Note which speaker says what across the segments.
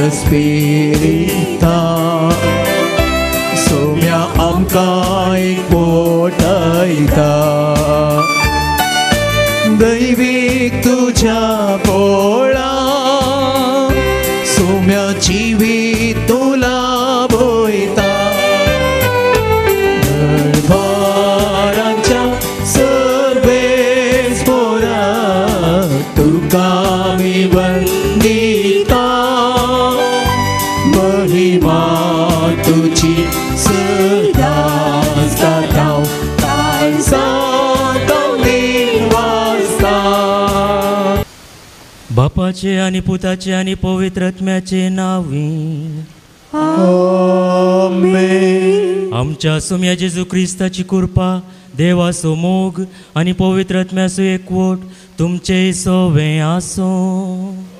Speaker 1: स्पिरिता सोम्या आमकां एकवटायता दैवीक तुझ्या पोळा सोम्या जिवीत तुला भोयता दरबारांच्या सर्वेस पोरा तुका मी वंदिता महिमा तुझी सदांच गातांव
Speaker 2: बापाचे आणि पुताचे आणि पवित्र आत्म्याचे नावी
Speaker 1: आमेन.
Speaker 2: आमच्या सुम्या जेजू ख्रिस्ताची कृपा देवाचो मोग आणि पवित्र आत्म्याचो एकवट तुमचे सवे आसो.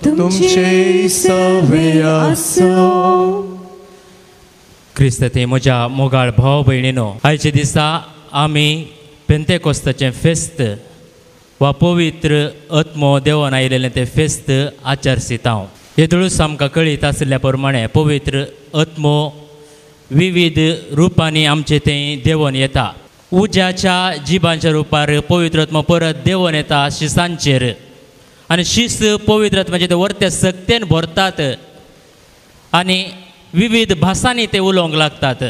Speaker 1: तुमचे सवे आसो.
Speaker 2: ख्रिस्त ते म्हज्या मोगाळ भाव भयणीनो, आयचे दिसा आमी पेंतेकोस्ताचें फेस्त वा पवित्र आत्मो देवान आयिल्लें तें फेस्त आचरसिता. येदळूच आमकां कळीत आसल्या प्रमाणे पवित्र आत्मो विविध रुपांनी आमचे थंय देवन येता. उज्याच्या जिबांच्या रुपार पवित्र आत्मो परत देवन येता शिसांचेर आनी शिस पवित्र आत्म्याचे ते वर्ते सक्तेन भरतात आनी विविध भासांनी ते उलोवंक लागतात.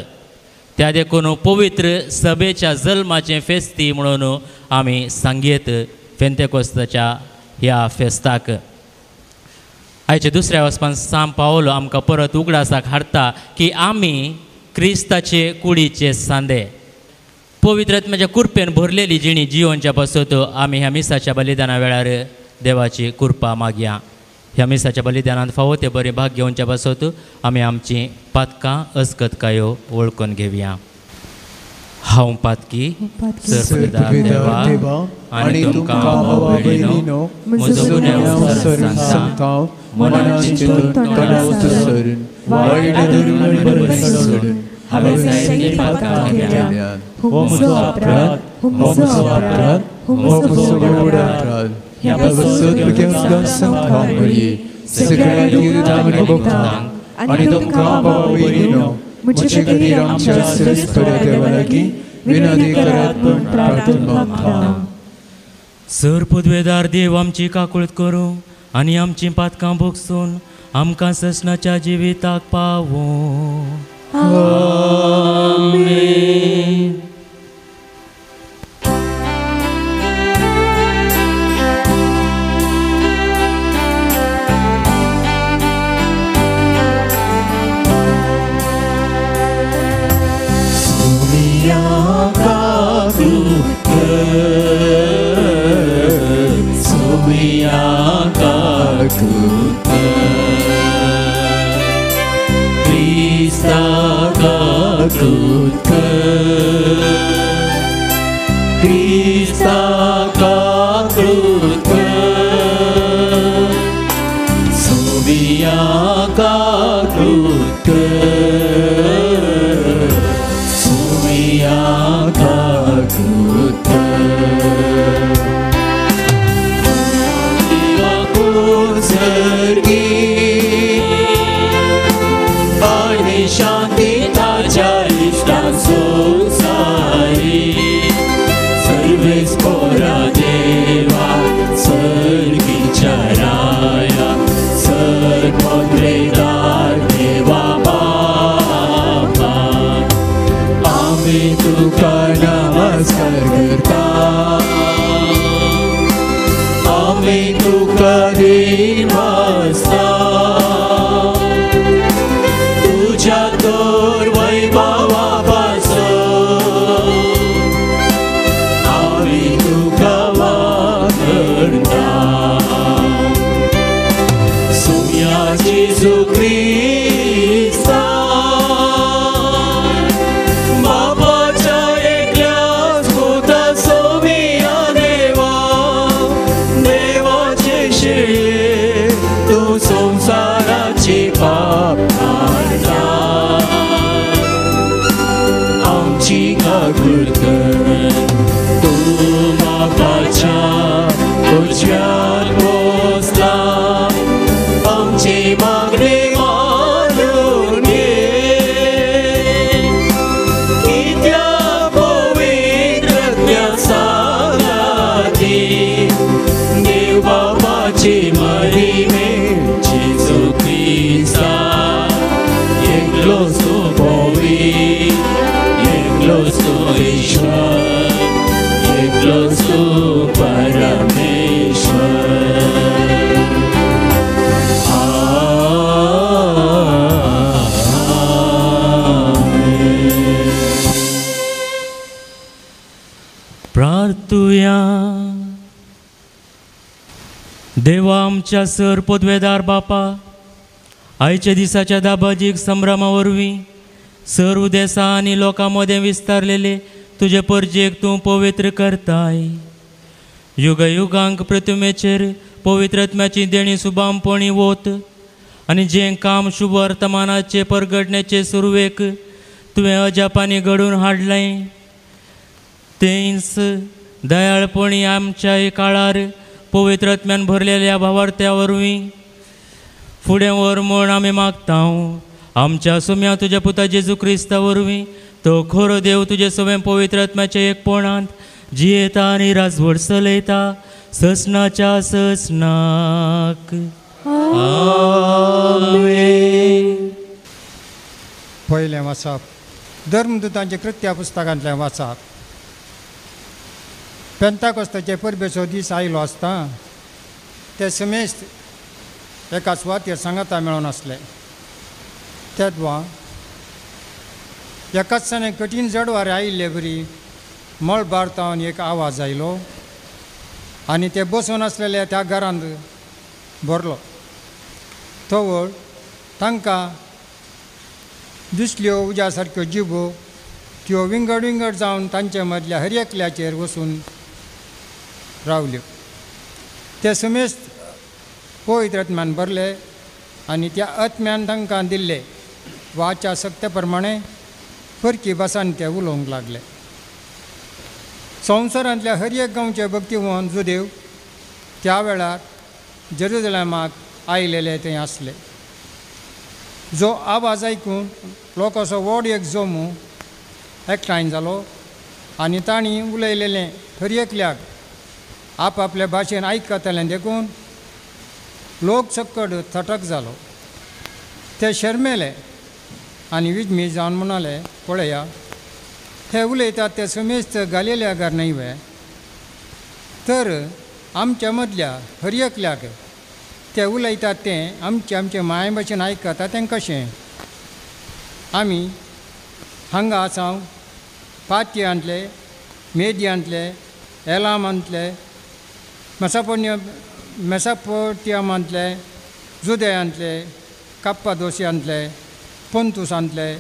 Speaker 2: त्या देखून पवित्र सभेच्या जल्माचे फेस्ती म्हणून आमी सांगयेत पेंतेकोस्ताच्या ह्या फेस्ताक. आयच्या दुसऱ्या वचपान सांग पावलो आमकां परत उगडासाक हाडटा की आमी क्रिस्ताचे कुडीचे सांदे. पवित्र आत्म्याच्या कृपेन भरलेली जिणी जिवनच्या पासत आमी ह्या मिसाच्या बलिदाना वेळार देवाची कृपा मागया. ह्या मिसाच्या बलिदानांत फावो ते बरें भाग घेवच्या पासत आमी आमची पातकां अस्कतकायो वळखून घेवया. हांव पातकी सर्पदार देवा आनी तुमकां भावा भयणीनो म्हजो गुन्यांव सांगता मनाची चिंतून तोंडावचून वायट धरून आनी बरें सोडून हांवें जायती पातकां केल्यात. हो म्हजो अपराध, हो म्हजो अपराध, हो म्हजो व्हड अपराध. ह्या पासत सांगता मरी सगळ्या युद्धांनी भोगतांक आनी तुमकां भावा भयणीनो म्हजे खातीर आमच्या श्रेष्ठऱ्या देवा लागीं विनंती करात पूण प्रार्थना मागता. सर पदवेदार देव आमची काकुळट करूं आनी आमची पातकां भोगसून आमकां ससनाच्या जिविताक पावो. आमेन.
Speaker 1: Uciat posla, amci magri
Speaker 2: तुझे महिमे जेजू क्रिस्ता एकलोच तू पवित्र एकलोच तू ईश्वर एकलोच तू परमेश्वर प्रार्थूया. देवा आमच्या सर पदवेदार बापा आयच्या दिसाच्या दाबाजीक संभ्रमावरवीं सर्व देशां आनी लोकां मदें विस्तारलेले तुजे परजेक तूं पवित्र करताय. युगांक प्रतिमेचेर पवित्रत्म्याची देणी सुबामपणी वत आनी जें काम शुभ वर्तमानाचे परगटण्याचे सुरवेक तुवें अजापांनी घडून हाडलें तेंच दयाळपणी आमच्या काळार पवित्रत्म्यान भरलेल्या भावार्थ्या वरवीं फुडें व्हर म्हूण आमी मागता. आमच्या सुम्या तुज्या पुता जेजू क्रिस्ता वरवीं तो खरो देव तुजे सगळें पवित्रत्म्याच्या एकपणांत जियेता आनी राजवट चलयता ससनाच्या ससनाक. आमेन.
Speaker 3: पयलें वाचप धर्मदुतांचे कृत्या पुस्तकांतलें वाचप. पेंताकोस्ताचे परबेचो दीस आयलो आसता ते समेस्त एका सुवातेर सांगाता मेळोन आसले. तेदवा एकाच दिसांनी कठीण जडवारे आयिल्ले बरी मळ बारतावन एक आवाज आयलो आनी ते बसून आसलेले त्या घरांत भरलो. तवळ तांकां दिसल्यो उज्या सारक्यो जिबो त्यो विंगड विंगड जावन तांचे मदल्या हर एकल्याचेर वचून रावल्यो. ते समेस्त पवित्र आत्म्यान भरले आनी त्या आत्म्यान तांकां दिल्ले वाच्या सक्ते प्रमाणे परकी भासांनी ते उलोवंक लागले. संवसारांतल्या हर एक गांवचे भक्तिवन जुदेव त्या वेळार जेरुसलेमाक आयलेले थंय आसले. जो आवाज आयकून लोकांचो व्हड एक जमू एकठांय जालो आनी तांणी उलयलेलें हर एकल्याक आपआपल्या भाशेन आयकतालें देखून लोक सकट थटक जालो. ते शर्मेले आनी विजमी जावन म्हणाले, पळया हे उलयतात ते समेस्त गालिलेकार न्हय तर आमच्या मदल्या हर एकल्याक ते उलयतात तें आमचे माय भाशेन आयकता तें कशें. आमी हांगा आसांव पातियांतले मेदियांतले एलामांतले मेसापोटियामांतले जुदेयांतले काप्पादोसियांतले पोंतुसांतले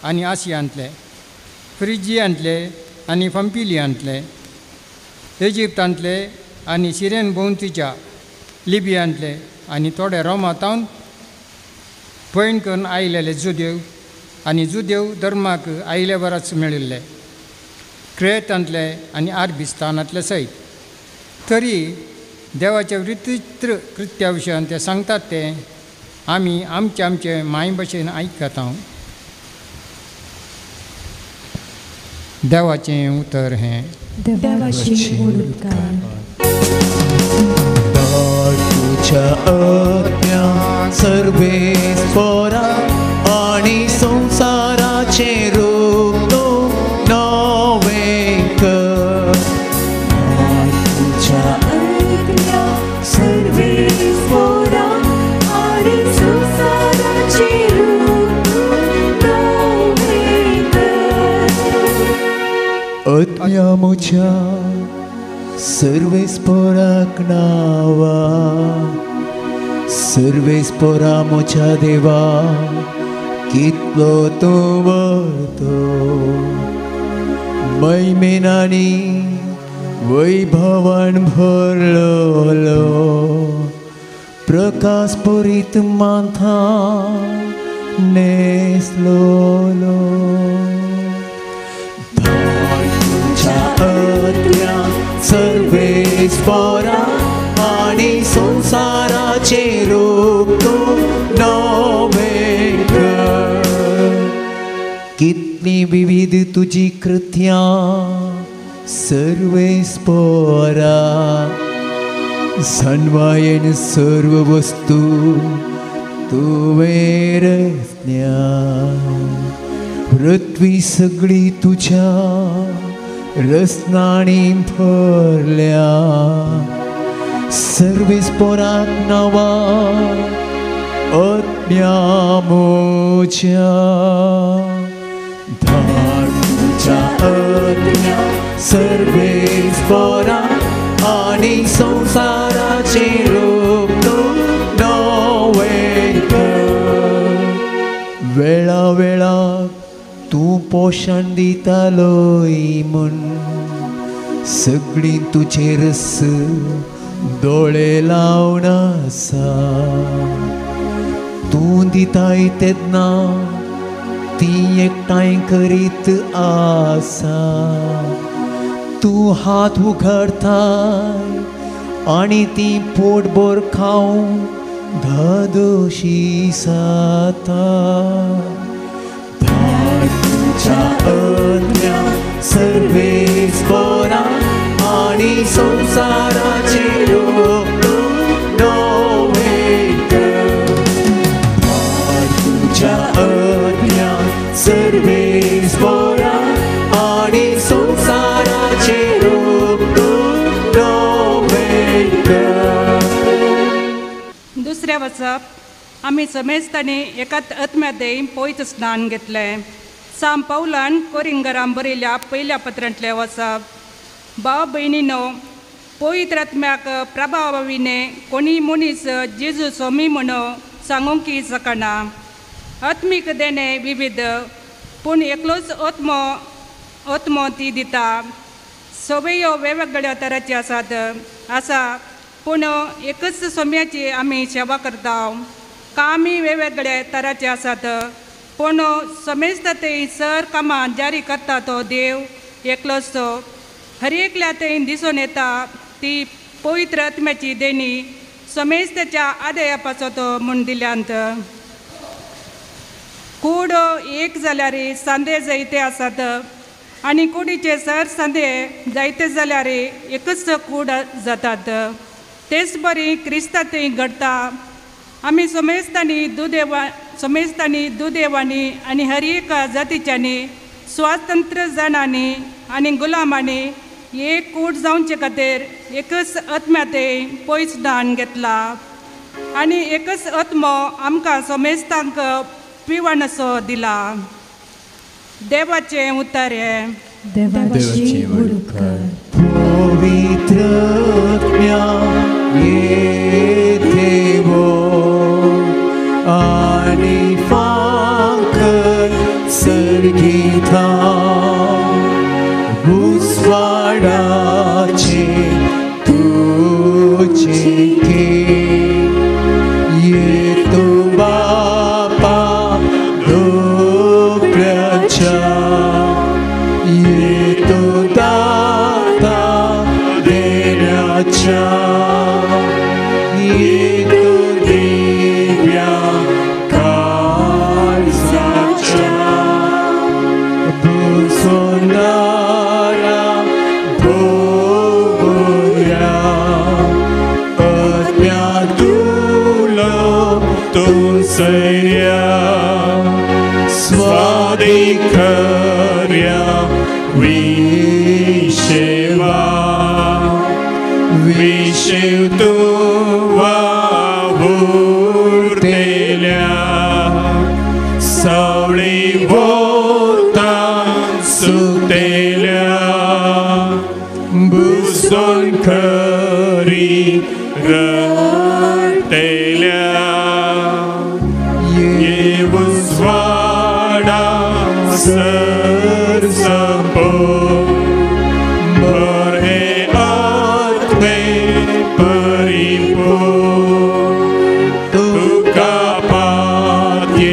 Speaker 3: आनी आसियांतले फ्रिजियांतले आनी पंपिलियांतले इजिप्तांतले आनी सिरेन भोंवतीच्या लिबियांतले आनी थोडे रोमांतावन पैण करून आयलेले जुदेव आनी जुदेव धर्माक आयले वरच मेळिल्ले क्रेतांतले आनी आर्बिस्तानांतले सयत. तरी देवाच्या विचित्र कृत्या विशयान ते सांगतात ते आमी आमचे माय भाशेन आयकता. देवाचें उतर हें
Speaker 1: तुझ्या आज्ञा सर्वेस्परा आणि संसाराचे रूप तो नवे कर. तुझ्या
Speaker 4: आज्ञा सर्वेस्परा आणि संसाराचे रूप नवे कर.
Speaker 1: आज्ञा मुझ्या सर्वेस्पराक नावा सर्वेस्परा मुझ्या देवा कितलो तो वरतो मैमेनानी वैभवान भरलो प्रकाश परित माथा नेसलोलो. आज्ञा सर्वेस्परा आणि संसाराचे रूप तो नवे कर. कितली विविध तुझी कृत्या सर्वेस्परा सन्वायन सर्व वस्तू तुवें रचल्या पृथ्वी सगळी तुझ्या रचनांनी भरल्या सर्वेस्पराक नवा आत्म्या मोच्या धाड तुझ्या आत्म्या सर्वेस्पराक आणि संसाराचे रूप नवे कर वेळा वेळाक तूं पोषण दितालोय म्हूण सगळीं तुजेर दोळे लावन आसा तूं दिताय तेन्ना ती एकठांय करीत आसा तूं हात उगडताय आनी ती पोटभर खावंक धादोशी जाता तुझ्या आत्म्या सर्वेस्पराक आणि संसाराचे रूप नवे कर तुझ्या आत्म्या सर्वेस्पराक आणि संसाराचे रूप नवे कर.
Speaker 5: दुसऱ्या वचप आमी समेस्तांनी एकाच आत्म्यादय पवित्र स्नान घेतलें. सांत पौलान कोरिंगरांक बरयल्या पयल्या पत्रांतलें वचप. भाव भयणीनो, पवित्र आत्म्याक प्रभावाविने कोणी मनीस जेजू स्वामी म्हणून सांगूंक शकना. आत्मीक देणे विविध पूण एकलोच आत्मो ती दिता. सगळ्यो वेगवेगळ्या तरांची आसा पूण एकच स्वाम्याची आमी सेवा करता. कामी वेगवेगळे तरांचे आसात पूण समेस्ततेन सर कामां जारी करता तो देव एकलोच तो. हर एकल्यातेन दिसून येता ती पवित्र आत्म्याची देणी समेस्ताच्या आदयापाचो तो म्हूण दिल्यांत. कूड एक जाल्यार सांदे जायते आसात आनी कुडीचे सर सांदे जायते जाल्यार एकच कूड जातात. तेच बरी क्रिस्तांतय घडटा. आमी समेस्तांनी दुदेवांनी आनी हर एक जातीच्यांनी स्वातंत्र्य जाणांनी आनी गुलामांनी एक कूड जावचे खातीर एकच आत्म्याते पयस दान घेतला आनी एकच आत्मो आमकां समेस्तांक पिवणसो दिला. देवाचें उतर हें.
Speaker 1: देवाची उडकार पवित्र आत्म्या येतेवो आनी फांकर सर्गिता बुसवाडाचे तुझे के येतो बापा दोकऱ्याच्या येतो दाता देण्याच्या येतो दिव्या काळजाच्या बुसवणारा भोवया आत्म्या तुलो तुमसया स्वादिकर्या विशेवा विशेव तुवा भुरतेल्या सावळी भोवतान सुतेल्या बुसोन खरी रडतेल्या ये बुसवाडा सर सपो बरे आत्मे परिपो तुका पात्येतेल्याचे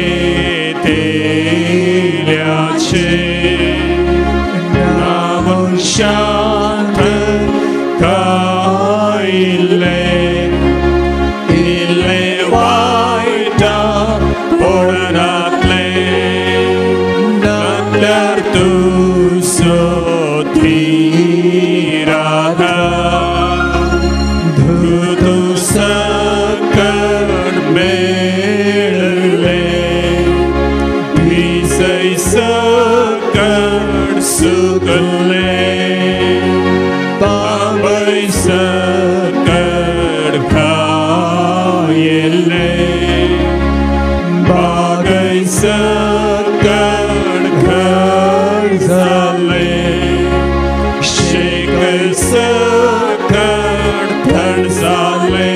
Speaker 1: नाम शांत कायले इले वाईटा पडनातले नंतर तू सोती राधा धुत सकट घायले बागै सकट घर झाले शेक सकट थंड झाले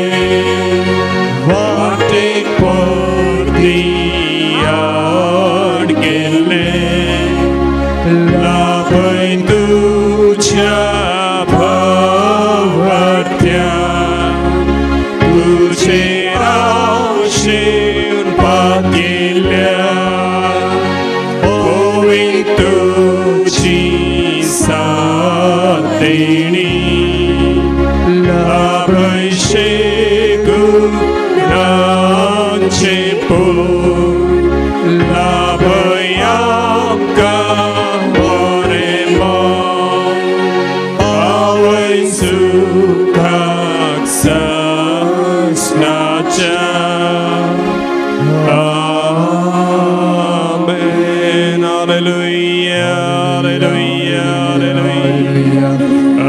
Speaker 1: वाटेक परती आड गेले लाभय तुझ्या भवत्या तुझे आशेन पातिल्या होई तुझी साथ देणी लाभय शेगुणांचे पोट लाभय आमकां बरें मन आवय सुखाक ससनाच्या आमेन हालेलुया हालेलुया हालेलुया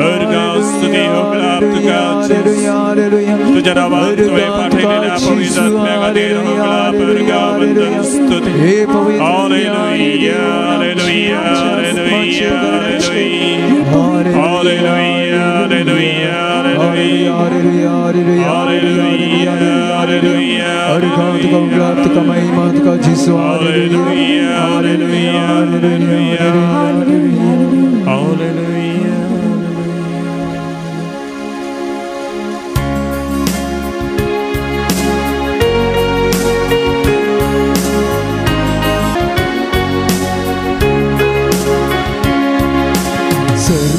Speaker 1: अर्गाव स्तुती हो प्राप्त तुका तुझ्या नावात तुवे पाठवलेल्या पवित्र आत्म्याखातीर हो प्राप्त अर्गाव वंदन स्तुती hallelujah hallelujah hallelujah hallelujah hallelujah hallelujah hallelujah hallelujah
Speaker 6: अर्गाव तुका प्राप्त तुका महिमा तुका जिसू
Speaker 1: हालेलुया हालेलुया हालेलुया हालेलुया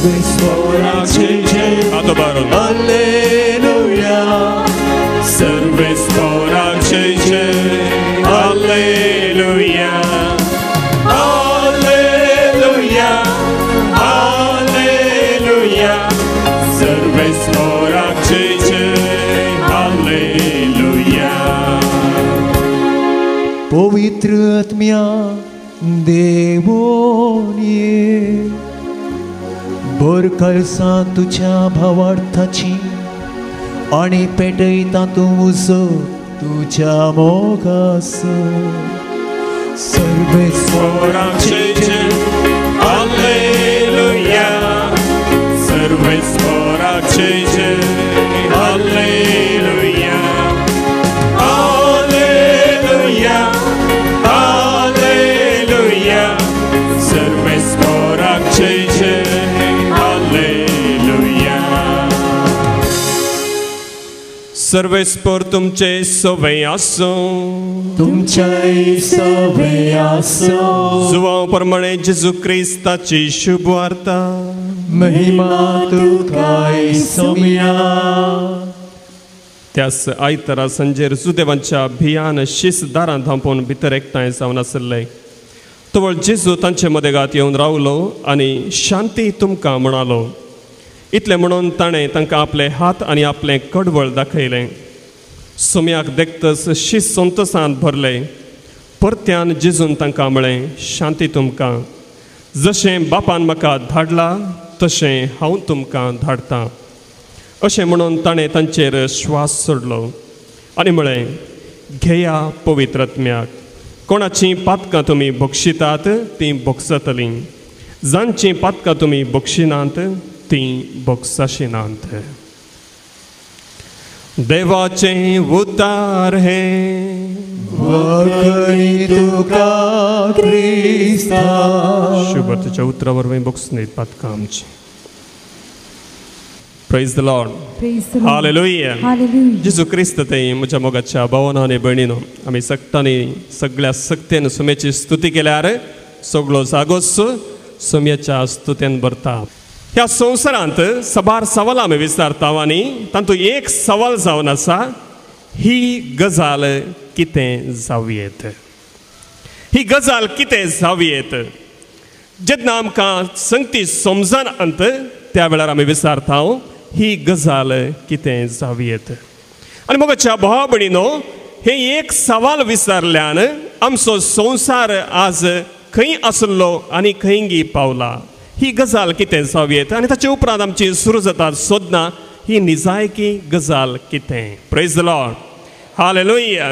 Speaker 6: सर्वेश्वराचे जय
Speaker 1: आता बारून
Speaker 6: हालेलुया
Speaker 1: सर्वेश्वराचे जय हालेलुया हालेलुया हालेलुया सर्वेश्वराचे जय हालेलुया
Speaker 6: पवित्र आत्म्या देवोन ये भर कळसां तुझ्या भावार्थाची आणि पेटयता तूं उजो तुझ्या मोगास
Speaker 1: सर्वेश्वराचे जय हालेलुया सर्वेश्वराचे जय हालेलुया हालेलुया हालेलुया सर्वेश्वराचे जय हालेलुया सर्वेस्पर तुमचे सवय आसो
Speaker 6: तुमच्या सवय आसो
Speaker 1: जुवां प्रमाणे जेजू क्रिस्ताची शुभ वार्ता
Speaker 6: महिमा तुका सोम्या
Speaker 1: त्यास आयतारा संजेर सुदैवांच्या भियान शीस दारां थांपोवन भितर एकठांय जावन आसले तवळ जेजू तांचे मदेगात येवन रावलो आनी शांती तुमकां म्हणालो इतलें म्हणून ताणें तांकां आपले हात आनी आपलें कडवळ दाखयलें सोम्याक देखतच शीस संतोसांत भरले परत्यान जेजून तांकां म्हळें शांती तुमकां जशें बापान म्हाका धाडला तशें हांव तुमकां धाडटां अशें म्हणून ताणें तांचेर श्वास सोडलो आनी म्हळें घेया पवित्र आत्म्याक कोणाचीं पातकां तुमी बक्षितात तीं बक्षतलीं जांचीं पातकां तुमी बक्षिनात तीं बक्षाशिनात देवाचें उद्दार हें
Speaker 6: वखणी तुका क्रिस्ता
Speaker 1: शुभतेच्या उतरा वरवीं बक्षनीत पातकां आमचीं प्रेज द लॉर्ड हालेलुया जेजू क्रिस्त ते म्हज्या मोगाच्या भावांनो आनी भयणीनो आमी सक्तांनी सगळ्या सक्तेन सुमेची स्तुती केल्यार सगळो जागोच सुम्याच्या स्तुतेन भरता ह्या संवसारांत सबार सवालां आमी विचारता आनी तातूंत एक सवाल जावन आसा ही गजाल कितें जावयेत ही गजाल कितें जावयेत जेन्ना आमकां संगती समजनात त्या वेळार आमी विचारता ही गजाल कितें जावयेत आनी मोगाच्या भावा भयणीनो हे एक सवाल विचारल्यान आमचो संवसार आज खंय आसलो आनी खंयी पावला ही गजाल कितें जावयेत आनी ताचे उपरांत आमची सुरू जाता सोदना ही निजायकी गजाल कितें. Praise the Lord. हालेलुया.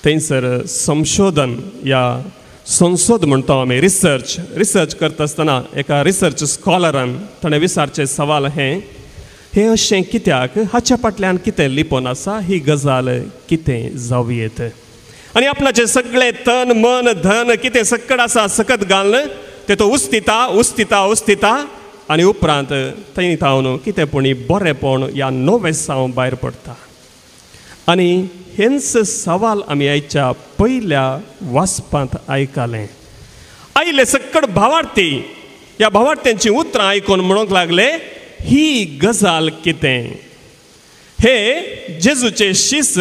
Speaker 1: थंयसर संशोधन या संशोध म्हणतो आमी रिसर्च करता आसतना एका रिसर्च स्कॉलरान ताणें विचारचे सवाल हे अशें कित्याक हाच्या फाटल्यान कितें लिपोन आसा ही गजाल कितें जावं येत. आनी आपणाचें सगळें तन मन धन कितें सक्कड आसा सकत घालन तें तो उस्तिता आनी उपरांत थंय थावन कितें पूण बरेंपण या नवेसांव भायर पडटा. आनी हेंच सवाल आमी आयच्या पयल्या वाचपांत आयकलें. आयले सक्कड भावार्थी ह्या भावार्थ्यांची उतरां आयकून म्हणूंक लागले ही गजाल कितें. हे जेजूचे शिस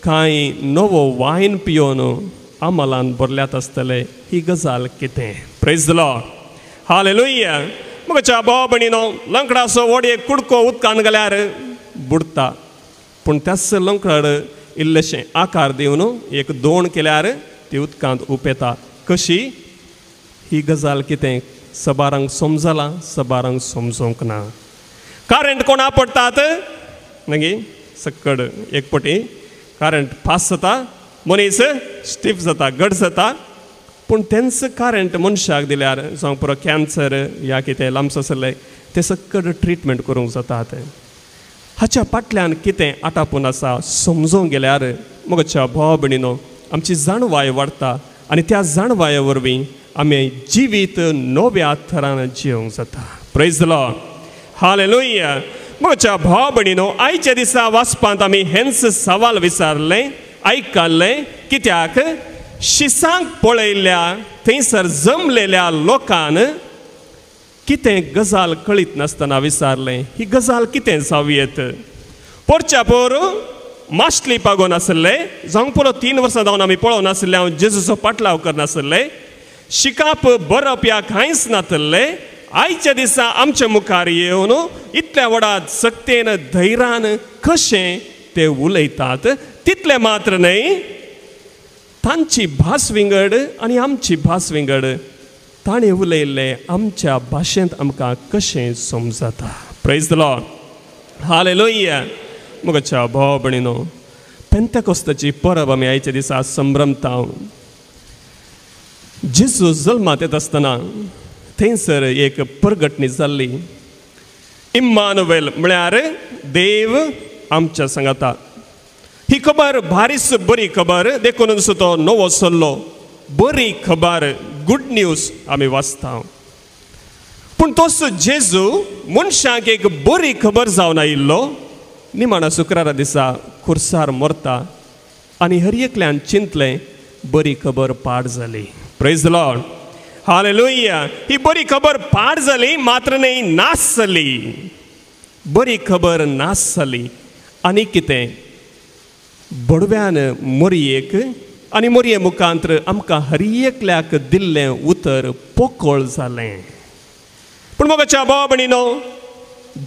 Speaker 1: कांय नवो वायन पियोन आमलान भरल्यात आसतले ही गजाल कितें. Praise the Lord. हालेलुया. म्हज्या भाव भयणीनो लंकडाचो वडयेक कुडको उदकान गेल्यार बुडटा पूण त्याच लंकड इल्लेशें आकार दिवन एक दोण केल्यार ती उदकांत उपेता. कशी ही गजाल कितें सबारांक समजलां सबारांक समजोंक ना. करंट कोणा पडटात मागीर सक्कड एक पटी करंट फास्ट जाता मनीस स्टीफ जाता घट जाता पूण तेंच करंट मनशाक दिल्यार जावं पुरो कॅन्सर या कितें लांबस आसले ते सक्कड ट्रिटमेंट करूंक जातात. हाच्या फाटल्यान कितें आटापून आसा समजूंक गेल्यार म्हज्या भाव भयणीनो आमची जाणवाय वाडटा आनी त्या जाणवाये वरवीं आमी जिवीत नव्या थरान जिवंक जाता. Praise the Lord. हालेलुया. म्हज्या भाव भयणीनो आयच्या दिसा वाचपांत आमी हेंच सवाल विचारलें आयकल्लें कित्याक शिसांक पळयल्ल्या थंयसर जमलेल्या लोकान कितें गजाल कळीत नासतना विचारलें ही गजाल कितें जावं येत. पोरच्या पोर मास्टली पागोन आसले जावं पुरो 3 वर्सां जावन आमी पळोवन नासले हांव जेजूचो पाटलाव करनासले शिकाप बरप या कांयच नासले. आयच्या दिसा आमच्या मुखार येवन इतल्या वडात सक्तेन धैर्यान कशें ते उलयतात तितले मात्र न्हय तांची भास विंगड आनी आमची भास विंगड ताणें उलयल्ले आमच्या भाशेंत आमकां कशें समजता. Praise the Lord. हालेलुया. म्हज्या भाव भयणीनो पेंतेकोस्ताची परब आमी आयच्या दिसा संभ्रमता. जेजू जल्मांत येता आसतना थंयसर एक परगटणी जाल्ली. इम्मानुवेल म्हळ्यार देव आमच्या सांगाता. ही खबर भारीच बरी खबर देखून तो नवो सल्लो बरी खबर गुड न्यूज आमी वाचता. पूण तोच जेजू मनशाक एक बरी खबर जावन आयिल्लो निमाणा शुक्रारा दिसा खुर्सार मरता आनी हर एकल्यान चिंतलें बरी खबर पाड जाली. Praise the Lord. हालेलुया. ही बरी खबर पाड जाली मात्र न्हय नास जाली. बरी खबर नास जाली आनी कितें बडव्यान मोरयेक आनी मोरये मुखांतर आमकां हर एकल्याक दिल्लें उतर पोकळ जालें. पूण म्हज्या भाव भयणीनो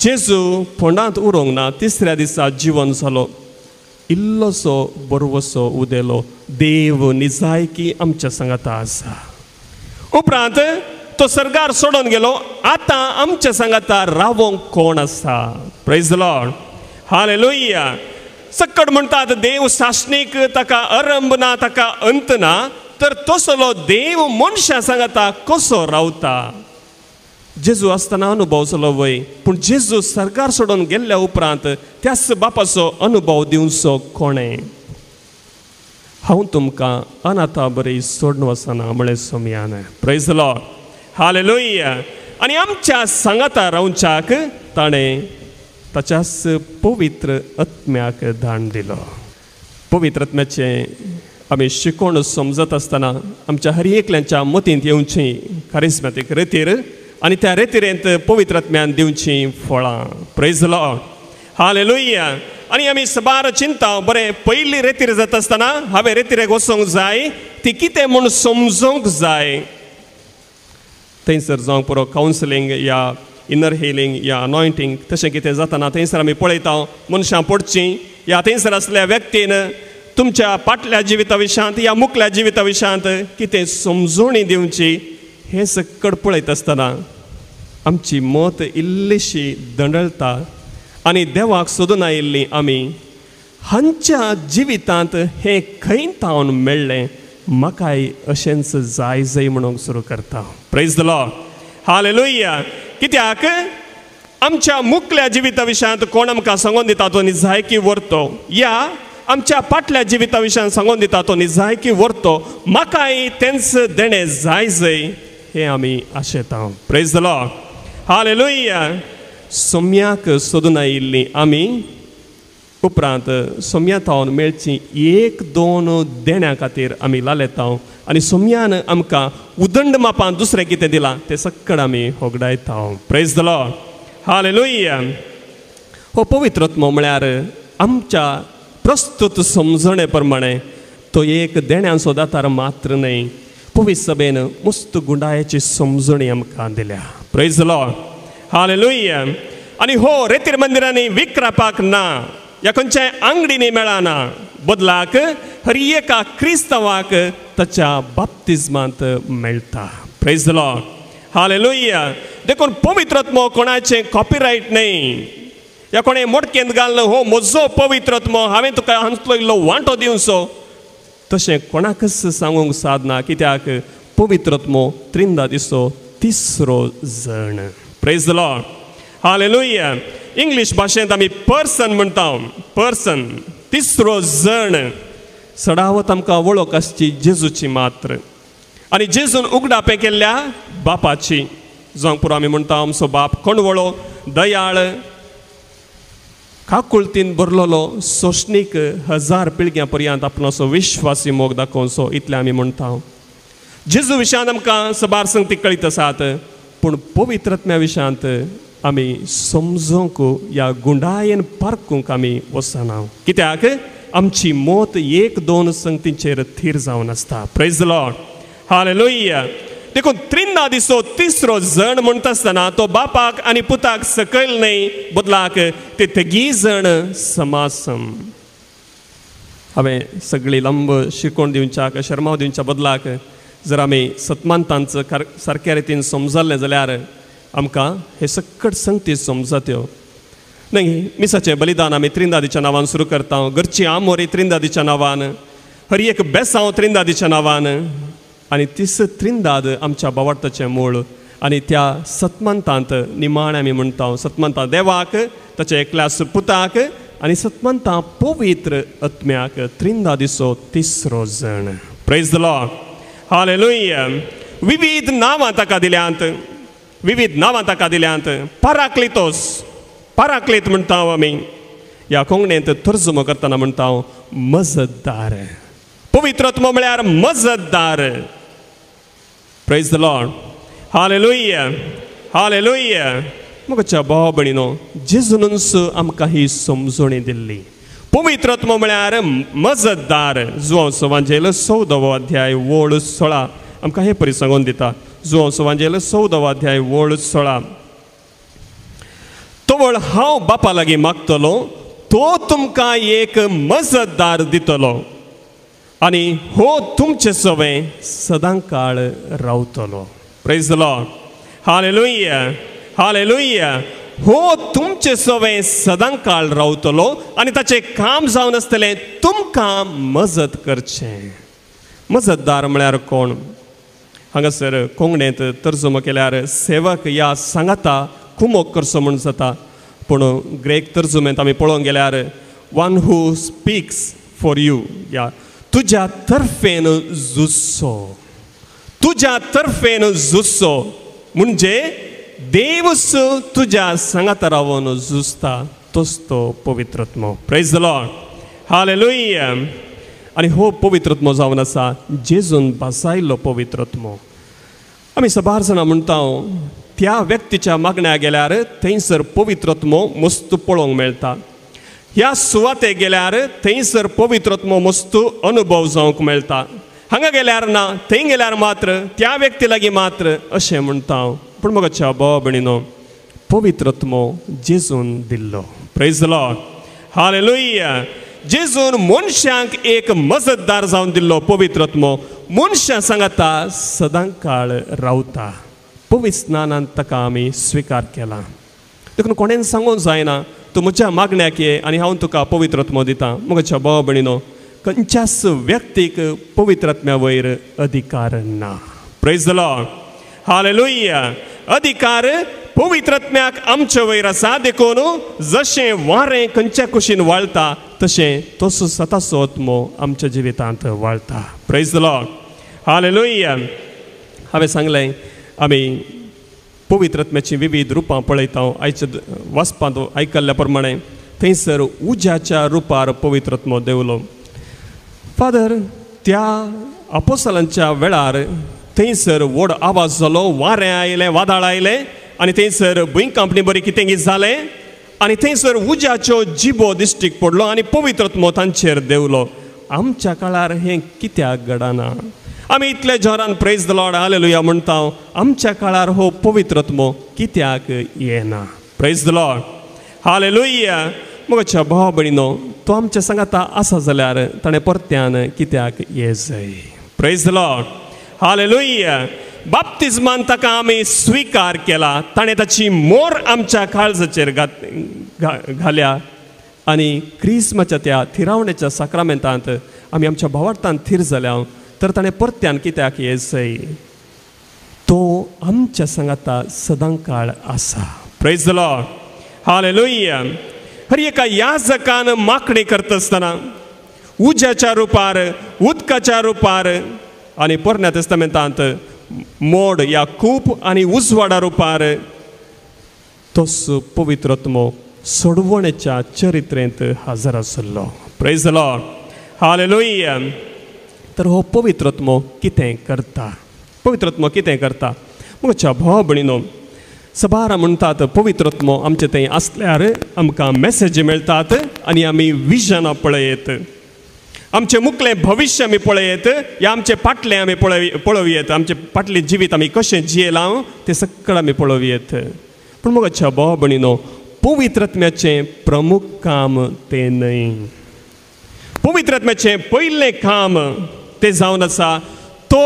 Speaker 1: जेजू फोंडांत उरोंक ना. तिसऱ्या दिसा जिवन जालो. इल्लोसो बरवसो उदेलो देव निजायकी आमच्या सांगाता आसा. उपरांत तो सर्गार सोडून गेलो. आतां आमच्या सांगाता रावोंक कोण आसा. Praise the Lord. हालेलुया. सक्कड म्हणटात देव सासणीक ताका आरंभ ना ताका अंत ना तर तसलो देव मनशा सांगाता कसो रावता. जेजू आसतना अनुभव जालो वय पूण जेजू सरकार सोडून गेल्ल्या उपरांत त्याच बापाचो अनुभव दिवचो कोणें. हांव तुमकां अनाथा बरी सोडून वचना म्हळें सोमयान. Praise the Lord. हालेलुया. आनी आमच्या सांगाता रावच्याक ताणें ताच्याच पवित्र आत्म्याक दान दिलो. पवित्र आत्म्याचें आमी शिकोवण समजत आसतना आमच्या हर एकल्यांच्या मतींत येवची कारिस्मॅटीक रितीर आनी त्या रितीरेंत पवित्र आत्म्यान दिवची फळां. Praise the Lord. हालेलुया. आनी आमी सबार चिंता बरें पयली रेतीर जाता आसतना हांवें रेतीरेक वचोंक जाय ती कितें म्हूण समजोंक जाय. थंयसर जावं पुरो कावन्सिलींग या इनर हिलींग या अनॉयंटींग तशें कितें जातना थंयसर आमी पळयता मनशां पडचीं या थंयसर आसल्या व्यक्तीन तुमच्या फाटल्या जिविता विशयांत या मुखल्या जिविता विशयांत कितें समजोवणी दिवची हें सक्कड पळयत आसतना आमची मत इल्लीशी दंडळता आनी देवाक सोदून आयिल्लीं आमी हांच्या जिवितांत हे खंय तावन मेळ्ळें म्हाकाय अशेंच जाय जाय म्हणून सुरू करता. Praise the Lord. हालेलुया. कित्याक आमच्या मुखल्या जिविता विशयांत कोण आमकां सांगून दिता तो जाय की व्हरतो, या आमच्या फाटल्या जिविता विशयांत सांगून दिता तो जाय की व्हरतो, म्हाकाय तेंच देणें जाय जाय हे आमी आशेता. Praise the Lord. हालेलुया. सोम्याक सोदून आयिल्लीं आमी उपरांत सोम्या तावन मेळची 1-2 देण्या खातीर आमी लालेता आनी सोम्यान आमकां उदंड मापान दुसरें कितें दिलां तें सक्कड आमी होगडायता. Praise the Lord. हालेलुया. हो पवित्र आत्मो म्हळ्यार आमच्या प्रस्तुत समजणे प्रमाणे तो एक देण्यांचो दातार मात्र न्हय, पवित्र सभेन मुस्त गुंडायाची समजणी आमकां दिल्या. Praise the Lord. हालेलुया. आनी हो रेतीर मंदिरांनी विक्रपाक ना, या खंयच्याय आंगडीनी मेळना, बदलाक हर एका क्रिस्तवाक ताच्या बाप्तिस्मांत मेळटा. Praise the Lord. हालेलुया. देखून पवित्र आत्मो कोणाचें कॉपीरायट न्हय. या कोणें मोडकेंत घालना हो म्हजो पवित्र आत्मो हांवें तुका हांचो इल्लो वांटो दिवचो, तशें कोणाकच सांगूंक साधना. कित्याक पवित्र आत्मो त्रिंदा दिसो तिसरो जण. Praise the Lord. Hallelujah. English भाशेंत आमी पर्सन म्हणटा. पर्सन तिसरो जण. सडावत आमकां वळख आसची जेजूची मात्र आनी जेजून उगडापें केल्ल्या बापाची. जावंक पुरो आमी म्हणटा आमचो बाप कणवळो, दयाळ, काकुळतीन भरलेलो, सोशणीक 1000 पिळग्यां पर्यंत आपणाचो विश्वासी मोग दाखोवचो, इतलें आमी म्हणटा. जेजू विशयांत आमकां सबार संगती कळीत आसात, पूण पवित्र आत्म्या विशयांत आमी समजूंक या गुंडायेन पारखूंक आमी वचना. कित्याक आमची मोत 1-2 संगतींचेर थीर जावन आसता. Praise the Lord. हालेलुया. देखून त्रिन्ना दिसो तिसरो जण म्हणटा आसतना तो बापाक आनी पुताक सकयल न्हय, बदलाक ते तिगी जण समासम. हांवें सगळी लंब शिकोण दिवच्या शर्माव दिवच्या बदलाक जर आमी सतमांतांचो सारक्या रितीन समजल्लें जाल्यार आमकां हे सक्कट संगती समजत्यो. न्हय, मिसाचें बलिदान आमी त्रिंदादीच्या नांवान सुरू करता. घरची आमोरी त्रिंदादीच्या नांवान, हर एक बेसांव त्रिंदादीच्या नांवान, आनी तिस त्रिंदाद आमच्या बावटाचें मूळ. आनी त्या सतमंतांत निमाणे आमी म्हणटा सतमंता देवाक, ताच्या एकल्या पुताक आनी सतमंता पवित्र आत्म्याक. त्रिंदादीचो तिसरो जण. Praise the Lord. हालेलुया. विविध नांवां ताका दिल्यांत, विविध नांवां ताका दिल्यांत. पाराक्लितोस, पाराक्लीत म्हणटा आमी. ह्या कोंकणींत तर्जुमो करतना म्हणटा मजतदार. पवित्र आत्मो म्हळ्यार मजतदार. Praise the Lord. Hallelujah. Hallelujah. म्हज्या भाव भयणीनो, जेजूनच आमकां ही समजणी दिल्ली. पवित्र आत्मो म्हळ्यार मजतदार. जुआंवचो एवांजेल 14 अध्याय वळ 16 आमकां हे परी सांगून दिता. जुआंवचो एवांजेल 14 अध्याय वळ 16. तोवळ हांव बापा लागीं मागतलो, तो तुमकां एक मजतदार दितलो आनी हो तुमचे सवें सदां काळ रावतलो. Praise the Lord. Hallelujah. Hallelujah. हो तुमचे सवें सदां काळ रावतलो आनी ताचें काम जावन आसतलें तुमकां मजत करचें. मजतदार म्हळ्यार कोण? हांगासर कोंकणींत तर्जुमो केल्यार सेवक या सांगाता कुमोग करचो म्हूण जाता, पूण ग्रेक तर्जुमेंत आमी पळोवंक गेल्यार one who speaks for you, या तुज्या तर्फेन झुजचो. तुज्या तर्फेन झुजचो म्हणजे देवच तुज्या सांगाता रावून झुजता, तोच तो पवित्र आत्मो. Praise the Lord. हालेलुया. आनी हो पवित्र आत्मो जावन आसा जेजून बसायल्लो पवित्र आत्मो. आमी सबार जाणां म्हणटा त्या व्यक्तीच्या मागण्या गेल्यार थंयसर पवित्र आत्मो मस्त पळोवंक मेळटा. ह्या सुवातेक गेल्यार थंयसर पवित्र आत्मो मस्त अनुभव जावंक मेळटा. हांगा गेल्यार ना, थंय गेल्यार मात्र त्या व्यक्ती लागीं मात्र अशें म्हणटा. पूण म्हज्या भाव भयणीनो, पवित्र आत्मो जेजून दिल्लो. Praise the Lord. हालेलुया. जेजून मनशांक एक मजतदार जावन दिल्लो पवित्र आत्मो मनशां सांगाता सदां काळ रावता. पवित्र स्नानांत ताका आमी स्विकार केला. देखून कोणेन सांगूंक जायना तूं म्हज्या मागण्याक ये आनी हांव तुका पवित्र आत्मो दितां. म्हज्या भाव भयणीनो, खंयच्याच व्यक्तीक पवित्र आत्म्या वयर अधिकार ना. Praise the Lord. हालेलुया. अधिकार पवित्र आत्म्याक आमचे वयर आसा. देखून जशें वारें खंयच्या कुशीन वाळटा तशें तसो स्वताचो आत्मो आमच्या जिवितांत वाळटा. Praise the Lord. हालेलुया. हांवें सांगलें आमी पवित्र आत्म्याची विविध रुपां पळयता. आयच्या वाचपांत आयकल्ल्या प्रमाणे थंयसर उज्याच्या रुपार पवित्र आत्मो देवलो. फादर, त्या अपोस्तलांच्या वेळार थंयसर व्हड आवाज जालो, वारें आयलें, वादळ आयलें आनी थंयसर भुंयकांपणी बरी कितें जालें आनी थंयसर उज्याच्यो जिबो दिश्टीक पडलो आनी पवित्र आत्मो तांचेर देवलो. आमच्या काळार हें कित्याक घडना? आमी इतले जोरान प्रेज द लॉर्ड हालेलुया म्हणटा. आमच्या काळार हो पवित्र आत्मो कित्याक येना? Praise the Lord. हालेलुया. म्हज्या भाव भयणीनो, तो आमच्या सांगाता आसा जाल्यार ताणें परत्यान कित्याक ये जाय? Praise the Lord. हालेलुया. बाप्तिस्मान ताका आमी स्विकार केला. ताणें ताची मोर आमच्या काळजाचेर घाल्या आनी क्रिस्मसाच्या त्या थिरावणेच्या साक्रामेंतांत आमी आमच्या भावार्थान थीर जाल्या. तर ताणें परत्यान कित्याक ये जाय? तो आमच्या सांगाता सदां काळ आसा. Praise the Lord. हालेलुया. हर एका याजकान मागणी करता आसतना उज्याच्या रुपार, उदकाच्या रुपार आनी पोरण्या तेस्तामेंतांत मोड या खूप आनी उजवाडा रुपार तोच पवित्र आत्मो सोडवणेच्या चरित्रेंत हजर आसलो. Praise the Lord. हालेलुया. तर हो पवित्र आत्मो कितें करता? पवित्र आत्मो कितें करता? म्हज्या भाव भयणीनो, सबार म्हणटात पवित्र आत्मो आमचे थंय आसल्यार आमकां मॅसेजी मेळटात आनी आमी विजनां पळयत. आमचें मुखलें भविश्य आमी पळयत, या आमचें फाटलें आमी पळोवयेत. आमचें फाटलें जिवीत आमी कशें जियेलां तें सगळें आमी पळोवयेत. पूण म्हज्या भाव भयणीनो, पवित्र आत्म्याचें प्रमुख काम तें न्हय. पवित्र आत्म्याचें पयलें काम तें जावन आसा तो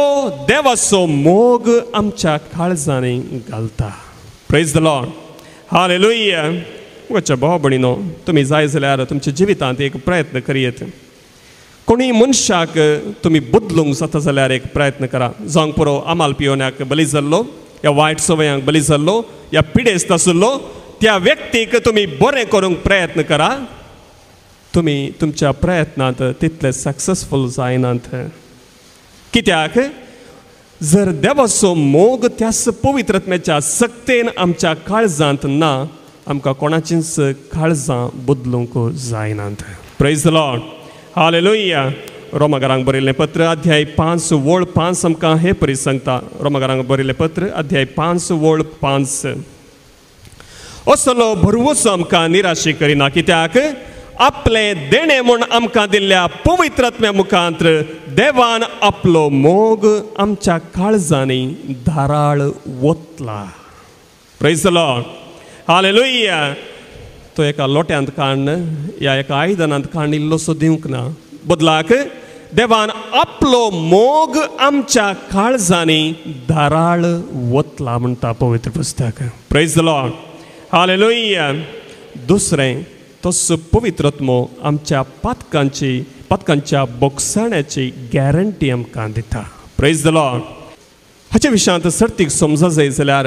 Speaker 1: देवाचो मोग आमच्या काळजांनी घालता. Praise the Lord. हालेलुया. म्हज्या भाव भयणीनो, तुमी जाय जाल्यार तुमच्या जिवितांत एक प्रयत्न करियेत. कोणी मनशाक तुमी बदलूंक जाता जाल्यार एक प्रयत्न करा. जावंक पुरो आमाल पियोन्याक बली जाल्लो, या वायट सवयांक बली जाल्लो, या पिडेस्त आसलो, त्या व्यक्तीक तुमी बरें करूंक प्रयत्न करा. तुमी तुमच्या प्रयत्नांत तितले सक्सेसफूल जायनात. कित्याक? जर देवाचो मोग त्या पवित्र आत्म्याच्या सक्तेन आमच्या काळजांत ना, आमकां कोणाचीच काळजां बदलूंक जायनात. Praise the Lord. हालेलुया. रोमाकारांक बरयल्लें पत्र अध्याय 5 वळ 5 आमकां हे परी सांगता. रोमाकारांक बरयल्लें पत्र अध्याय 5 वळ 5. असलो भरवूस आमकां निराशी करिना. कित्याक? आपलें देणें म्हूण आमकां दिल्ल्या पवित्र आत्म्या मुखांत्र देवान आपलो मोग आमच्या काळजांनी धाराळ ओतला. Praise the Lord. हालेलुया. तो एका लोट्यांत काण या एका आयदनांत काण इल्लोसो दिवंक ना. बदलाक देवान आपलो मोग आमच्या काळजांनी धाराळ ओतला म्हणटा पवित्र पुस्तक. Praise the Lord. हालेलुया. दुसरें, तोच पवित्र आत्मो आमच्या पातकांच्या बोगसाण्याची गॅरंटी आमकां दिता. Praise the Lord. हाच्या विशयांत सर्तीक समजा जाय जाल्यार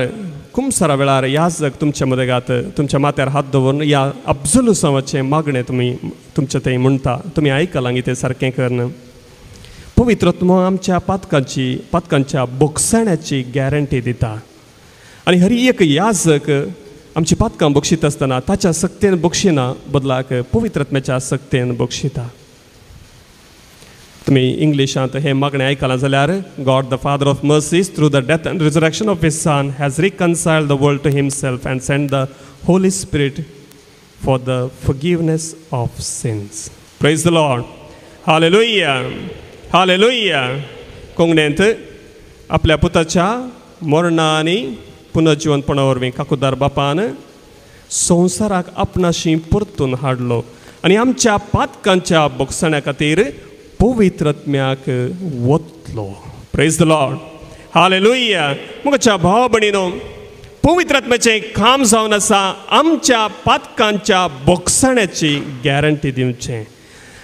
Speaker 1: खूब सारा वेळार याजक तुमच्या मदेगात तुमच्या माथ्यार हात दवरून या अब्जुलुसांवाचें मागणें तुमी तुमच्या थंय म्हणटा. तुमी आयकलां तें सारकें करन. पवित्र आत्मो आमच्या पातकांच्या बोगसाण्याची गॅरंटी दिता. आनी हर एक याजक आमची पातकां बक्षीत आसतना ताच्या सक्तेन बक्षिना, बदलाक पवित्र आत्म्याच्या सक्तेन बक्षिता. तुमी इंग्लिशांत हे मागणें आयकलां जाल्यार God the Father of mercies through the death and resurrection of his Son has reconciled the world to himself and send the Holy Spirit for the forgiveness of sins. Praise the Lord. Hallelujah. Hallelujah. कोंगणेंत आपल्या पुताच्या मरणा आनी पुनर्जीवनपणा वरवीं काकूदार बापान संवसाराक आपणाशी परतून हाडलो आनी आमच्या पातकांच्या बोगसण्या खातीर पवित्र आत्म्याक ओतलो. Praise the Lord. हालेलुया. मुगाच्या भाव भयणीनो, पवित्र आत्म्याचें काम जावन आसा आमच्या पातकांच्या बोगसण्याची गॅरंटी दिवचें.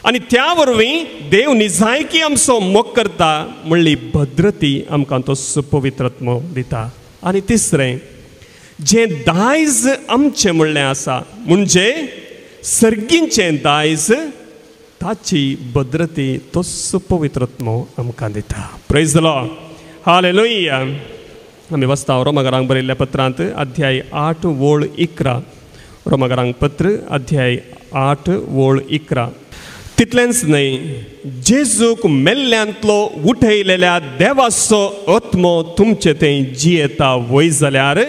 Speaker 1: आनी त्या वरवीं देव निजायकी आमचो मोग करता म्हणली भद्रती आमकां तो पवित्र आत्मो दिता. आनी तिसरें, जें दायज आमचें म्हणलें आसा म्हणजे सर्गींचें दायज, ताची भद्रती तो पवित्र आत्मो आमकां दिता. Praise the Lord. हालेलुया. आमी वाचता रोमाकारांक बरयल्ल्या पत्रांत अध्याय 8 वोळ 11. रोमाकारांक पत्र अध्याय 8 वोळ 11. तितलेंच न्हय, जेजूक मेल्ल्यांतलो उठयलेल्या देवाचो आत्मो तुमचे थंय जियेता वय जाल्यार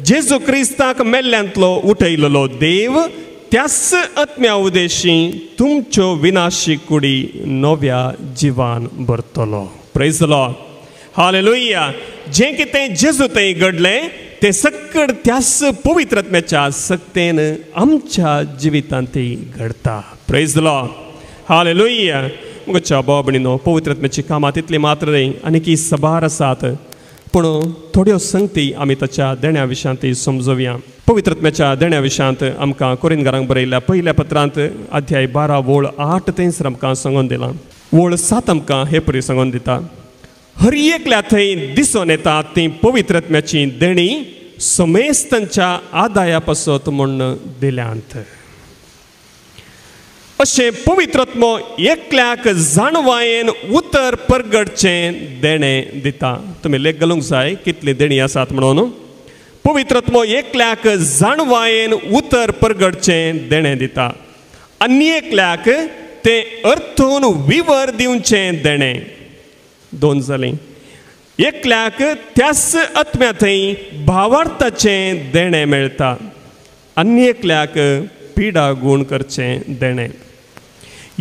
Speaker 1: जेजू क्रिस्ताक मेल्ल्यांतलो उठयलेलो देव त्याच आत्म्या उदेशी तुमच्यो विनाशी कुडी नव्या जिवान भरतलो. Praise the Lord. हालेलुया. जें कितें जेजू थंय घडलें तें सकड त्याच पवित्र आत्म्याच्या सक्तेन आमच्या जिवितांत घडता. Praise the Lord. हालेलुया. मुगाच्या भाव भयणीनो, पवित्र आत्म्याची कामां तितली मात्र न्हय, आनीक सबार आसात, पूण थोड्यो संगती आमी ताच्या देण्या विशयांत समजोवया. पवित्र आत्म्याच्या देण्या विशयांत आमकां कोरिंथकारांक बरयल्ल्या पयल्या पत्रांत अध्याय 12 वोळ 8 थंयसर आमकां सांगून दिलां. वोळ 7 आमकां हे परी सांगून दिता. हर एकल्या थंय दिसून येता ती पवित्र आत्म्याची देणी समेस्तांच्या आदाया पासत म्हूण दिल्यांत. अशें पवित्र आत्मो एकल्याक जाणवायेन उतर परगडचें देणें दिता. तुमी लेख घालूंक जाय कितली देणी आसात म्हणून. पवित्र आत्मो एकल्याक जाणवायेन उतर परगडचें देणें दिता. आनी एकल्याक तें अर्थून विवर दिवचें देणें. 2 जालीं. एकल्याक त्याच आत्म्या थंय भावार्थाचें देणें मेळटा. आनी एकल्याक पिडा गूण करचें देणें.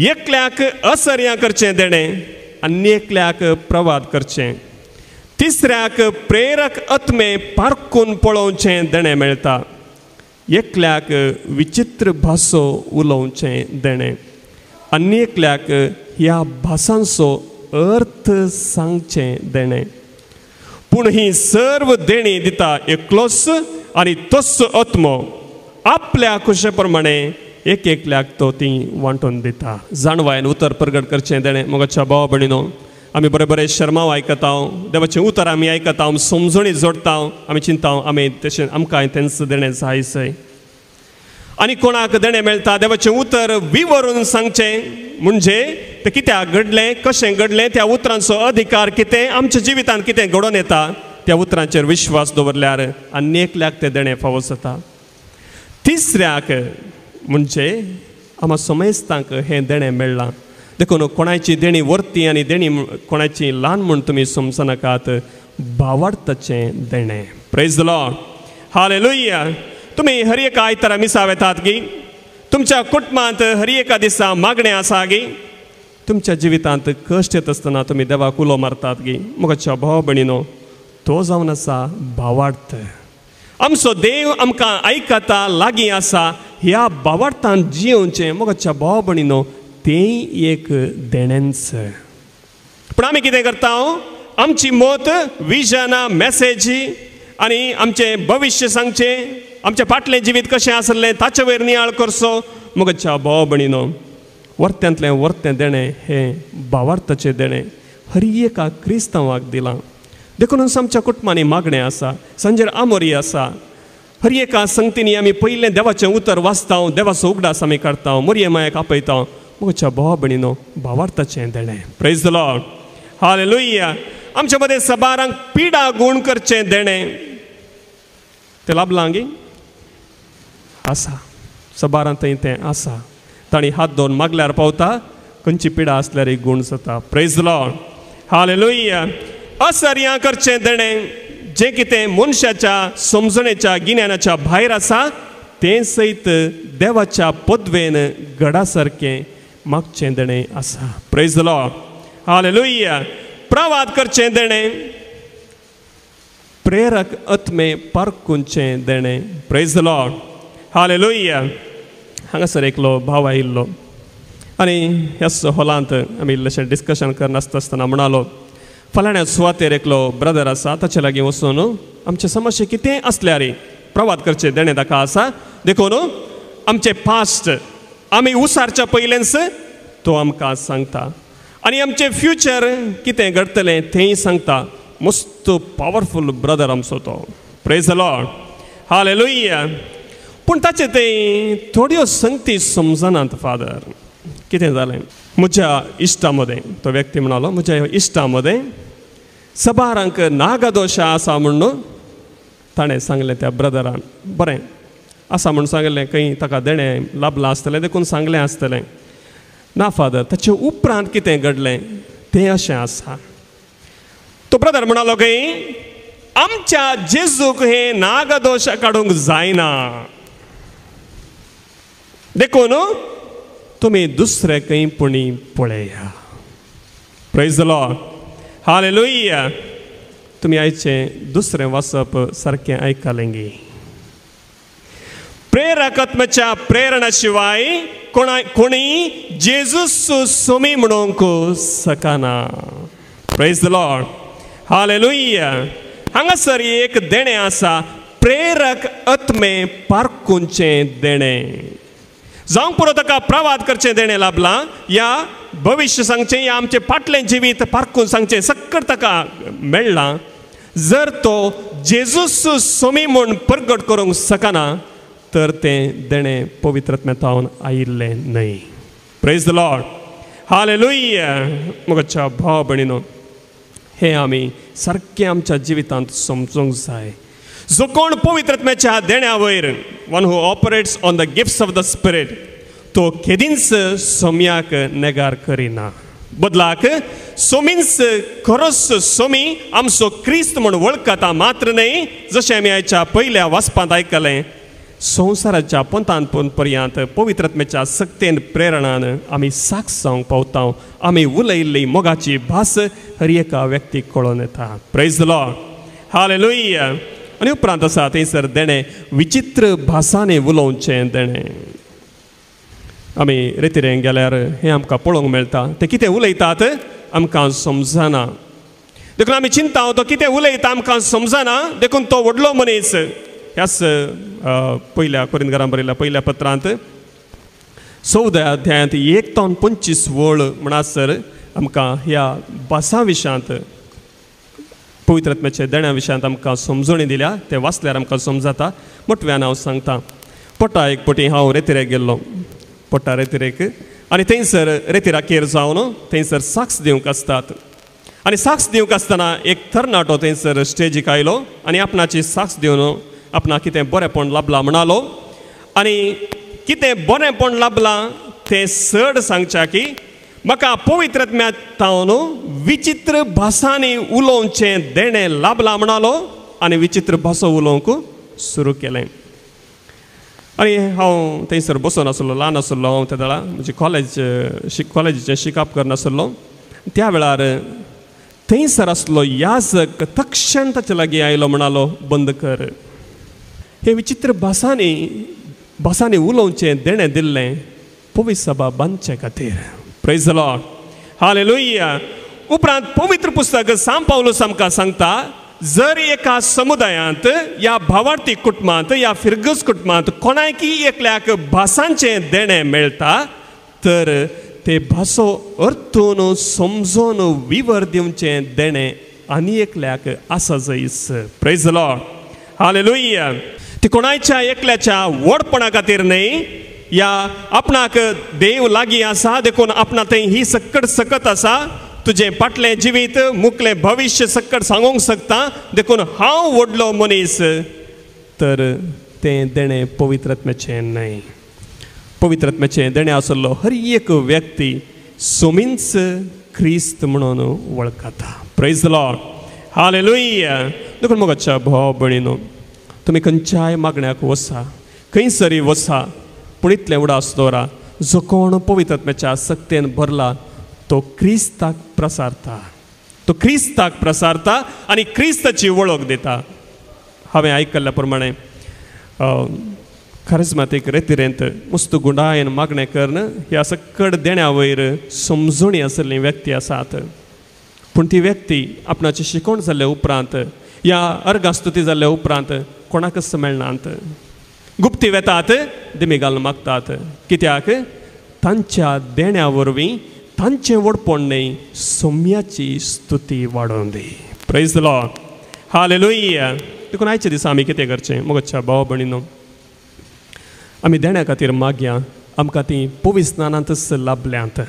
Speaker 1: एकल्याक असर्यां करचें देणें, आनी एकल्याक प्रवाद करचें. तिसऱ्याक प्रेरक आत्मे पारखून पळोवचें देणें मेळटा. एकल्याक विचित्र भासो उलोवचें देणें, आनी एकल्याक ह्या भासांचो अर्थ सांगचें देणें. पूण ही सर्व देणी दिता एकलोच आनी तोच आत्मो आपल्या खुशे प्रमाणे एक एकल्याक तो ती वांटून दिता. जाणवायन उतर प्रगट करचें देणें. मोगाच्या भाव भयणीनो, आमी बरे बरे शर्माव आयकता, देवाचें उतर आमी आयकता, समजणी जोडटा, आमी चिंता आमी तशें आमकां तेंच देणें जाय सय. आनी कोणाक देणें मेळटा देवाचें उतर विवरून सांगचें, म्हणजे तें कित्याक घडलें, कशें घडलें, त्या उतरांचो अधिकार कितें, आमच्या जिवितांत कितें घडोवन येता, त्या उतरांचेर विश्वास दवरल्यार आनी एकल्याक तें देणें फावो जाता. तिसऱ्याक म्हणजे आमा समेस्तांक हें देणें मेळ्ळां. देखून कोणाची देणी वर्ती आनी देणी कोणाची ल्हान म्हूण तुमी समजनाकात. भावार्थाचें देणें. Praise the Lord. हालेलुया. तुमी हर एका आयतारा मिसाव येतात गी, तुमच्या कुटुंबांत हर एका दिसा मागणें आसा गी, तुमच्या जिवितांत कश्ट येत आसतना तुमी देवाक उलो मारतात गी. मोगाच्या भाव भयणीनो, तो जावन आसा भावार्थ. आमचो देव आमकां आयकता, लागीं आसा. ह्या भावार्थान जियोवचें मोगाच्या भाव भयणीनो, तें एक देणेंच. पूण आमी कितें करता, आमची मोत विजनां, मॅसेजी आनी आमचें भविश्य सांगचें, आमचें फाटलें जिवीत कशें आसलें ताचे वयर नियाळ करचो. मोगाच्या भाव भयणीनो, वर्त्यांतलें वर्तें देणें हें भावार्थाचें देणें हर एका क्रिस्तांवाक दिलां. देखून आमच्या कुटुंबांनी मागणें आसा, सांजेर आमोरी आसा. हर एका संगतींनी आमी पयलें देवाचें उतर वाचता, देवाचो उगडास आमी काडटा, मोरये मायेक आपयता. मोगाच्या भाव भयणीनो, भावार्थाचें देणें. Praise the Lord. हालेलुया. आमचे मदें सबारांक पिडा गूण करचें देणें तें लाभलां गी आसा. सबारां थंय तें आसा. तांणी हात धरून मागल्यार पावता, खंयची पिडा आसल्यार गूण जाता. Praise the Lord. हालेलुया. असर्यां करचें देणें, जें कितें मनशाच्या समजणेच्या गिन्यानाच्या भायर आसा तें सयत देवाच्या पदवेन घडा सारकें मागचें देणें आसा. Praise the Lord. हालेलुया. प्रवाद करचें देणें, प्रेरक आत्मे पारखुंचें देणें. Praise the Lord. हालेलुया. हांगासर एकलो भाव आयिल्लो आनी ह्याच हॉलांत आमी इल्लेशें डिस्कशन करनासतना म्हणलो, फाल्यां सुवातेर एकलो ब्रदर आसा ताचे लागीं वचून आमचे समस्या कितें आसल्यार प्रवाद करचे देणे ताका आसा देखून आमचे पास्ट आमी उसारच्या पयलेंच तो आमकां सांगता आनी आमचे फ्युचर कितें घडतलें तेंय सांगता. मस्त पावरफूल ब्रदर आमचो तो. Praise the Lord. हालेलुया. पूण ताचे ते थोड्यो संगती समजनात फादर. कितें जालें म्हज्या इश्टा मदें तो व्यक्ती म्हणलो म्हज्या इश्टा मदें सबारांक नागदोश आसा म्हणून ताणें सांगलें त्या ब्रदरान. बरें आसा म्हूण सांगलें खंय ताका देणें लाभलां आसतलें देखून सांगलें आसतलें. ना फादर ताचे उपरांत कितें घडलें तें अशें आसा. तो ब्रदर म्हणलो खंय आमच्या जेजूक हे नागदोश काडूंक जायना देखून तुमी दुसरें खंय पुणी पळया. Praise the Lord. हालेलुया. तुमी आयचें दुसरें वाचप सारकें आयकलें गे. प्रेरकात्म्याच्या प्रेरणा शिवाय कोणी जेजूस सोमी म्हणूंक शकना. Praise the Lord. हालेलुया. हांगासर एक देणें आसा प्रेरक आत्मे पारखुंचें देणें. जावंक पुरो ताका प्रवाद करचें देणें लाभलां या भविश्य सांगचें या आमचें फाटलें जिवीत पारखून सांगचें सक्कट ताका मेळ्ळां. जर तो जेजूस सोमी म्हूण प्रगट करूंक शकना तर तें देणें पवित्र आत्म्यांतल्यान आयिल्लें न्हय. Praise the Lord. हालेलुया. म्हज्या भाव भयणीनो हे आमी सारकें आमच्या जिवितांत समजूंक जाय. जो कोण पवित्र आत्म्याच्या देण्या वयर one who operates on the gifts of the spirit तो केदींच सोम्याक नेगार करिना. बदलाक सोमींच खरोच सोमी आमचो क्रिस्त म्हूण वळखता मात्र न्हय जशें आमी आयच्या पयल्या वाचपांत आयकलें संवसाराच्या पंतान पर्यंत पवित्र आत्म्याच्या सक्तेन प्रेरणान आमी साक्ष जावंक पावता. आमी उलयल्ली मोगाची भास हर एका व्यक्तीक कळोन येता. Praise the Lord. हालेलुया. आनी उपरांत आसा थंयसर देणें विचित्र भासांनी उलोवचें देणें. आमी रेतीरेन गेल्यार हें आमकां पळोवंक मेळटा. ते कितें उलयतात आमकां समजना देखून आमी चिंता तो कितें उलयता आमकां समजना देखून तो व्हडलो मनीस. ह्याच पयल्या कोरिंथीकांक बरयल्ल्या पयल्या पत्रांत 14 अध्यायांत 1 ते 25 वळ म्हणसर आमकां ह्या भासा विशयांत पवित्र आत्म्याच्या देण्या विशयांत आमकां समजणी दिल्या. ते वाचल्यार आमकां समजता. मोठव्यान हांव सांगता. पोटा एक पोटी हांव रेतीरेक गेल्लो पोटा रेतीरेक आनी थंयसर रेतीराकेर जावन थंयसर साक्ष दिवंक आसतात. आनी साक्ष दिवंक आसतना एक तरणाटो थंयसर स्टेजीक आयलो आनी आपणाची साक्ष दिवन आपणाक कितें बरेंपण लाभलां म्हणालो आनी कितें बरेंपण लाभलां तें चड सांगच्या की म्हाका पवित्र आत्म्यांतल्यान विचित्र भासांनी उलोवचें देणें लाभलां म्हणालो आनी विचित्र भासो उलोवंक सुरू केलें. आनी हांव थंयसर बसून आसलो ल्हान आसलो. हांव त्या वेळा म्हणजे कॉलेजीचें शिकप करनासलो. त्या वेळार थंयसर आसलो याजक तक्षण ताचे लागीं आयलो म्हणालो बंद कर. हे विचित्र भासांनी उलोवचें देणें दिल्लें पवित्र सभा बांदचे खातीर. Praise the Lord. हालेलुया. उपरांत पवित्र पुस्तक सांत पौलुस आमकां सांगता जर एका समुदायांत या भावार्थी कुटुंबांत या फिरगस कुटुंबांत कोणायकी एकल्याक भासांचें देणें मेळटा तर ते भासो अर्थून समजून विवर दिवचें देणें आनी एकल्याक आसा जैस. Praise the Lord. हालेलुया. ती कोणाच्या एकल्याच्या व्हडपणा खातीर न्हय या आपणाक देव लागीं आसा देखून आपणा थंय ही सक्कट सकत आसा तुजें फाटलें जिवीत मुखलें भविश्य सक्कट सांगूंक शकता देखून हांव व्हडलो मनीस तर तें देणें पवित्र आत्म्याचें न्हय. पवित्र आत्म्याचें देणें आसलो हर एक व्यक्ती सोमींच क्रिस्त म्हणून वळखता. Praise the Lord. हालेलुया. देखून मोगाच्या भाव भयणीनो तुमी खंयच्याय मागण्याक वचा खंयसरी वचा पूण इतलें उडास दवरा जो कोण पवित्र आत्म्याच्या सक्तेन भरला तो क्रिस्ताक प्रसारता. तो क्रिस्ताक प्रसारता आनी क्रिस्ताची वळख दिता. हांवें आयकल्ल्या प्रमाणे खरेस्मातीक रेतीरेंत मस्त गुंडायेन मागणें करन ह्या सक्कट देण्या वयर समजुणी आशिल्लीं व्यक्ती आसात. पूण ती व्यक्ती आपणाची शिकवण जाल्ले उपरांत या अर्गास्तुती जाल्ले उपरांत कोणाकच मेळनात. गुप्ती वेतात दिमी घालून मागतात. कित्याक तांच्या देण्या वरवीं तांचे वडपणणे सौम्याची स्तुती वाडोवन दी. Praise the Lord. हालेलुया. देखून आयचे दिसा आमी कितें करचें मोगच्या भाव भयणीनो, आमी देण्या खातीर मागया. आमकां ती पवित्र स्नानांतच लाभल्यांत.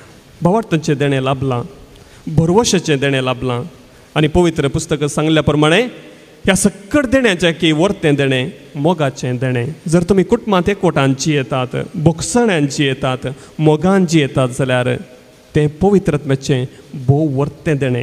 Speaker 1: भावार्थांचें देणें लाभलां, भरवशेचें देणें लाभलां. आनी पवित्र पुस्तक सांगल्या प्रमाणे ह्या सकट देण्याचें की वर्तें देणें मोगाचें देणें. जर तुमी कुटुंबांत एकवटांची येतात, भोगसण्यांची येतात, मोगांची येतात जाल्यार तें पवित्रत्म्याचें भोव वर्तें देणें.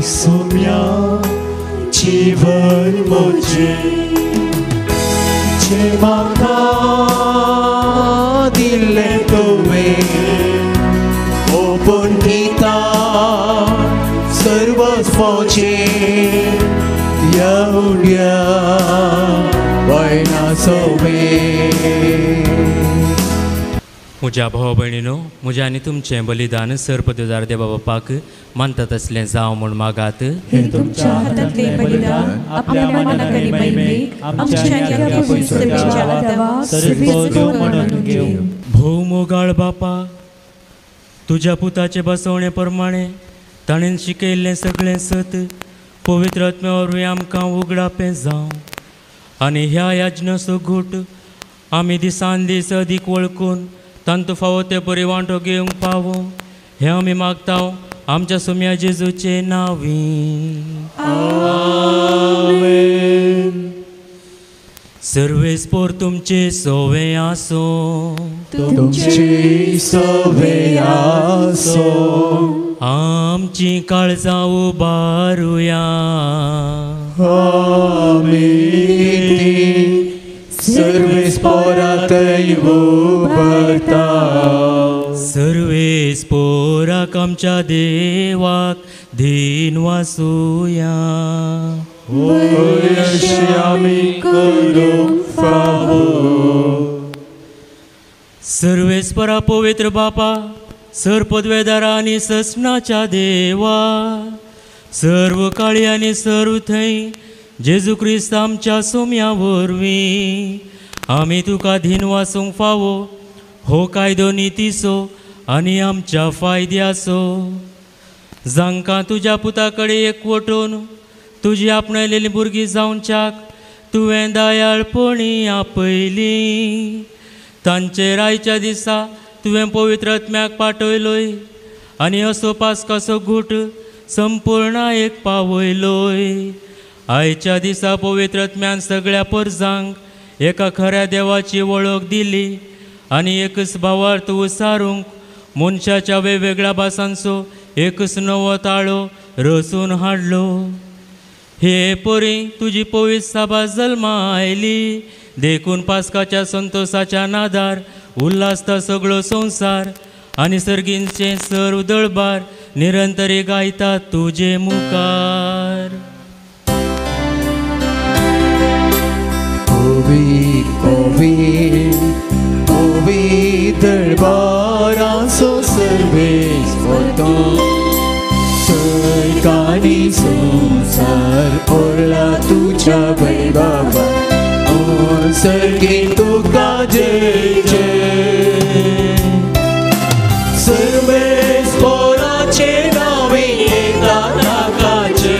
Speaker 6: सौम्या जीवन मोचे जे म्हाका दिल्लें तुवें ओपून दिता सर्वस्वाचें येवड्या वयना सोवें.
Speaker 2: म्हज्या भाव भयणीनो, म्हजें आनी तुमचें बलिदान सर्पदेवदार देवा बापाक मानता तसलें जावं म्हूण मागात.
Speaker 4: हे तुमच्या हातांतलें बलिदान आपल्या मनाक आनी मैमेक आमच्या या पवित्र सेवेच्या देवा सर्वस्व म्हणून घेव.
Speaker 2: भोव मोगाळ बापा, तुज्या पुताचे बसवणे प्रमाणे ताणें शिकयल्लें सगळें सत पवित्र आत्म्या वरवीं आमकां उगडापें जावं. आनी ह्या याजनाचो घोट आमी दिसान दीस अदीक वळखून तांतू फावो ते बरी वांटो घेवंक पावो. हें आमी मागतांव आमच्या सुम्या जेजूचे नांवीं. सर्वेस्पोर तुमचे सोवे आसो.
Speaker 6: तुमची सवे आसो.
Speaker 2: आमची काळजां उबारुया.
Speaker 6: आमीन. सर्वेस्पोरांतय उबरता.
Speaker 2: सर्वेस्पोराक आमच्या देवाक दिन वासुया.
Speaker 6: अशें आमी करूंक फावो.
Speaker 2: सर्वेस्परा पवित्र बापा, सर्पद्वेदारा आनी ससनाच्या देवा, सर्व काळी आनी सर्व थंय जेजू क्रिस्त आमच्या सोम्या वरवीं आमी तुका दिन वासूंक फावो. हो कायदो नितीसो आनी आमच्या फायद्याचो. जांकां तुज्या पुता कडेन एकवटून तुजी आपणायलेली भुरगीं जावच्याक तुवें दयाळपणी आपयली. तांचे रायच्या दिसा तुवें पवित्र आत्म्याक पाठयलोय आनी असो पास्काचो घूट संपूर्णायेक पावयलोय. आयच्या दिसा पवित्र आत्म्यान सगळ्या परजांक एका खऱ्या देवाची वळख दिली आनी एकच भावार्थ उसारूंक मनशाच्या वेगवेगळ्या भासांचो एकच नवो ताळो रचून हाडलो. हे परी तुजी पवित्र सभा जल्मा आयली. देखून पास्काच्या संतोषाच्या नादार उल्हासता सगळो संवसार आनी सर्गींचे सर्व दळबार निरंतरी गायतात तुजे मुखार.
Speaker 6: पवित्र दरबाराचो सर्वेस्परतो सर्गानी संसार ओरला तुज्या वैभवा. सर्गीन तुका जय जय. सर्वेस्पराचे नावे येता ताकाचे.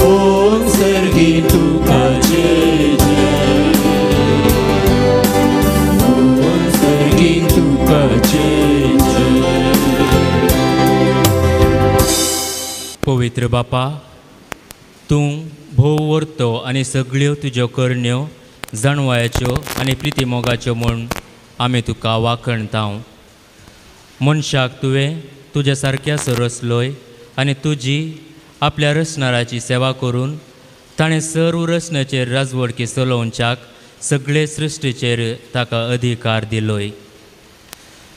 Speaker 6: ओम सर्गीन तुका जय जय. ओम सर्गीन तुका जय जय.
Speaker 2: पवित्र बापा, तूं भोव वर्तो आनी सगळ्यो तुज्यो करण्यो जाणवायाच्यो आनी प्रिती मोगाच्यो म्हूण आमी तुका वाखणतांव. मनशाक तुवें तुज्या सारक्या रचलोय आनी तुजी आपल्या रचणाराची सेवा करून ताणें सर्व रचनेचेर राजवडकी चलोवच्याक सगळे सृश्टीचेर ताका अधिकार दिलोय.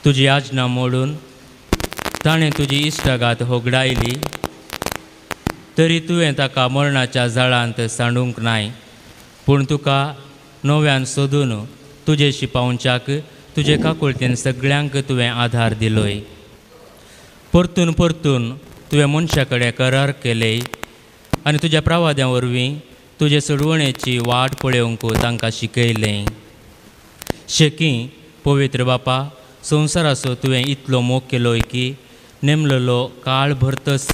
Speaker 2: तुजी याजना मोडून ताणें तुजी इश्टागात होगडायली तरी तुवें ताका मरणाच्या जाळांत सांडूंक नाय, पूण तुका नव्यान सोदून तुजेशी पावच्याक तुजे काकुळतेन सगळ्यांक तुवें आधार दिलोय. परतून परतून तुवें मनशा कडेन करार केले आनी तुज्या प्रवाद्यां वरवीं तुजे सोडवणेची वाट पळोवंक तांकां शिकयलें. शेकी पवित्र बापा, संवसाराचो तुवें इतलो मोग केलोय की नेमलेलो काळ भरतस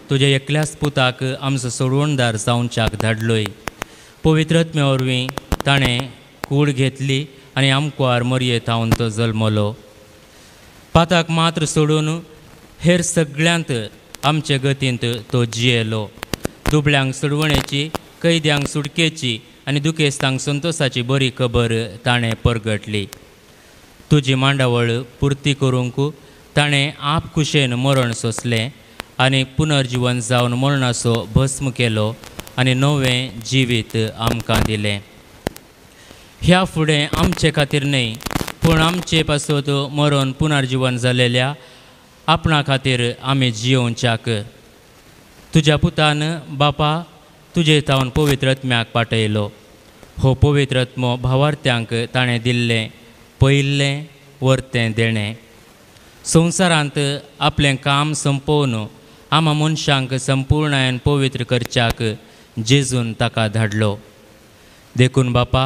Speaker 2: तुज्या एकल्याच पुताक आमचो सोडवणदार जावच्याक धाडलोय. पवित्रत्म्या वरवीं ताणें कूड घेतली आनी आमकुआर मरयेत हांवन तो जल्मलो. पाताक मात्र सोडून हेर सगळ्यांत आमचे गतींत तो जियेलो. दुबळ्यांक सोडवणेची, कैद्यांक सुटकेची आनी दुखेस्तांक संतोशाची बरी खबर ताणें परगटली. तुजी मांडावळ पुर्ती करूंक ताणें आप कुशेन मरण सोंसलें आनी पुनर्जीवन जावन मरणाचो भस्म केलो आनी नवें जिवीत आमकां दिलें. ह्या फुडें आमचे खातीर न्हय, पूण आमचे पासत मरण पुनर्जीवन जालेल्या आपणा खातीर आमी जियोवच्याक तुज्या पुतान बापा तुजे तावन पवित्रत्म्याक पाठयलो. हो पवित्रत्मो भावार्थ्यांक ताणें दिल्लें पयल्लें वर्तें देणें. संवसारांत आपलें काम संपोवन आमा मनशांक संपूर्णायेन पवित्र करच्याक जेजून ताका धाडलो. देखून बापा,